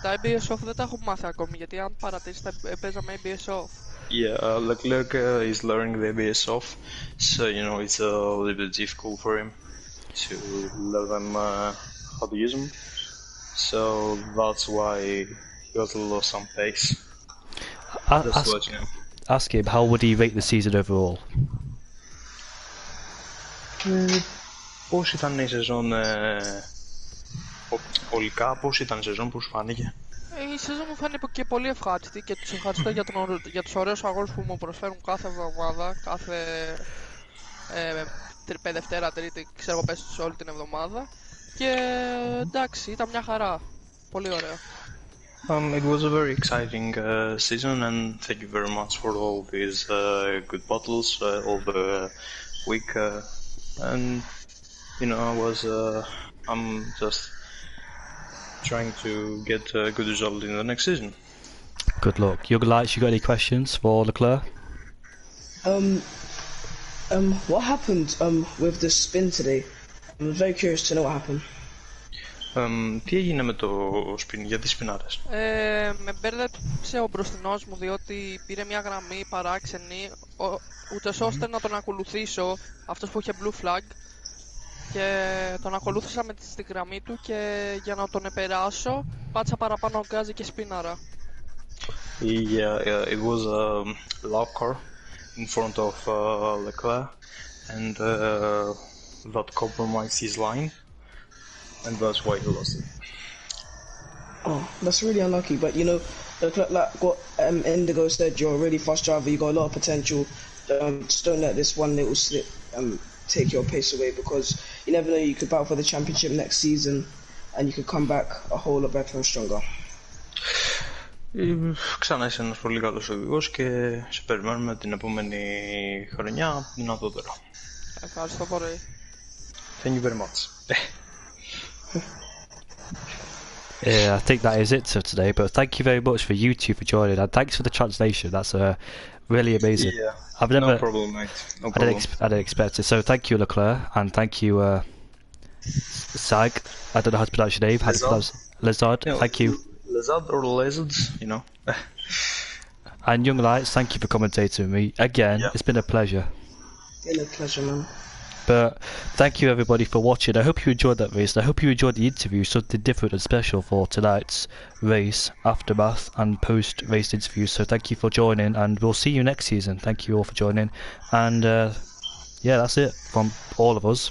τα ABS off δεν τα έχω μάθει ακόμη, γιατί αν παρατηρήσεις παίζαμε ABS off. Yeah, Leclerc is learning the ABS off, so you know it's a little bit difficult for him to learn them how to use them. So that's why he also lost some pace. Ask him how would he rate the season overall. Πώς ήταν η σεζόν ολικά, πώς ήταν η σεζόν που σου φάνηκε? Η σεζόν μου φάνηκε και πολύ ευχάριστη και τους ευχαριστώ για τους ωραίους αγώνες που μου προσφέρουν κάθε εβδομάδα, κάθε Δευτέρα, Τρίτη, ξέρω πες όλη την εβδομάδα και εντάξει, ήταν μια χαρά, πολύ ωραία. It was a very exciting season and thank you very much for all these good battles all the week and you know I'm just trying to get a good result in the next season. Good luck. You got any questions for Leclerc? What happened with the spin today? I'm very curious to know what happened. Τι έγινε με το spin, γιατί σπινάρες? Με μπέρδεψε ο μπροστινός μου διότι πήρε μια γραμμή παράξενη ούτως ώστε να τον ακολουθήσω, αυτός που είχε blue flag, και τον ακολούθησα με τη γραμμή του και για να τον επεράσω πάτσα παραπάνω γκάζι και σπίναρα. Yeah, it was a lap car in front of Leclerc and that compromised his line and that's why he lost it. Oh, that's really unlucky, but you know, like what Indigo said, you're a really fast driver, you got a lot of potential. Just don't let this one little slip take your pace away, because you never know, you could battle for the championship next season and you could come back a whole lot better and stronger. Ξανά είσαι ένας πολύ καλός οδηγός και σε περιμένουμε την επόμενη χρονιά δυνατότερα. Ευχαριστώ πολύ. Thank you very much. Yeah, I think that is it for today. But thank you very much for you two for joining, and thanks for the translation. That's really amazing. Yeah, I've never, no problem, mate. No problem. I didn't expect it. So thank you, Leclerc, and thank you, Sag. I don't know how to pronounce your name. How to pronounce Lizard. Yeah, Thank you. Lizard or lizards, you know. And Young Lights, thank you for commentating with me again. Yeah. It's been a pleasure. Been a pleasure, man. But thank you everybody for watching. I hope you enjoyed that race. And I hope you enjoyed the interview, something different and special for tonight's race, aftermath and post-race interview. So thank you for joining, and we'll see you next season. Thank you all for joining. And yeah, that's it from all of us.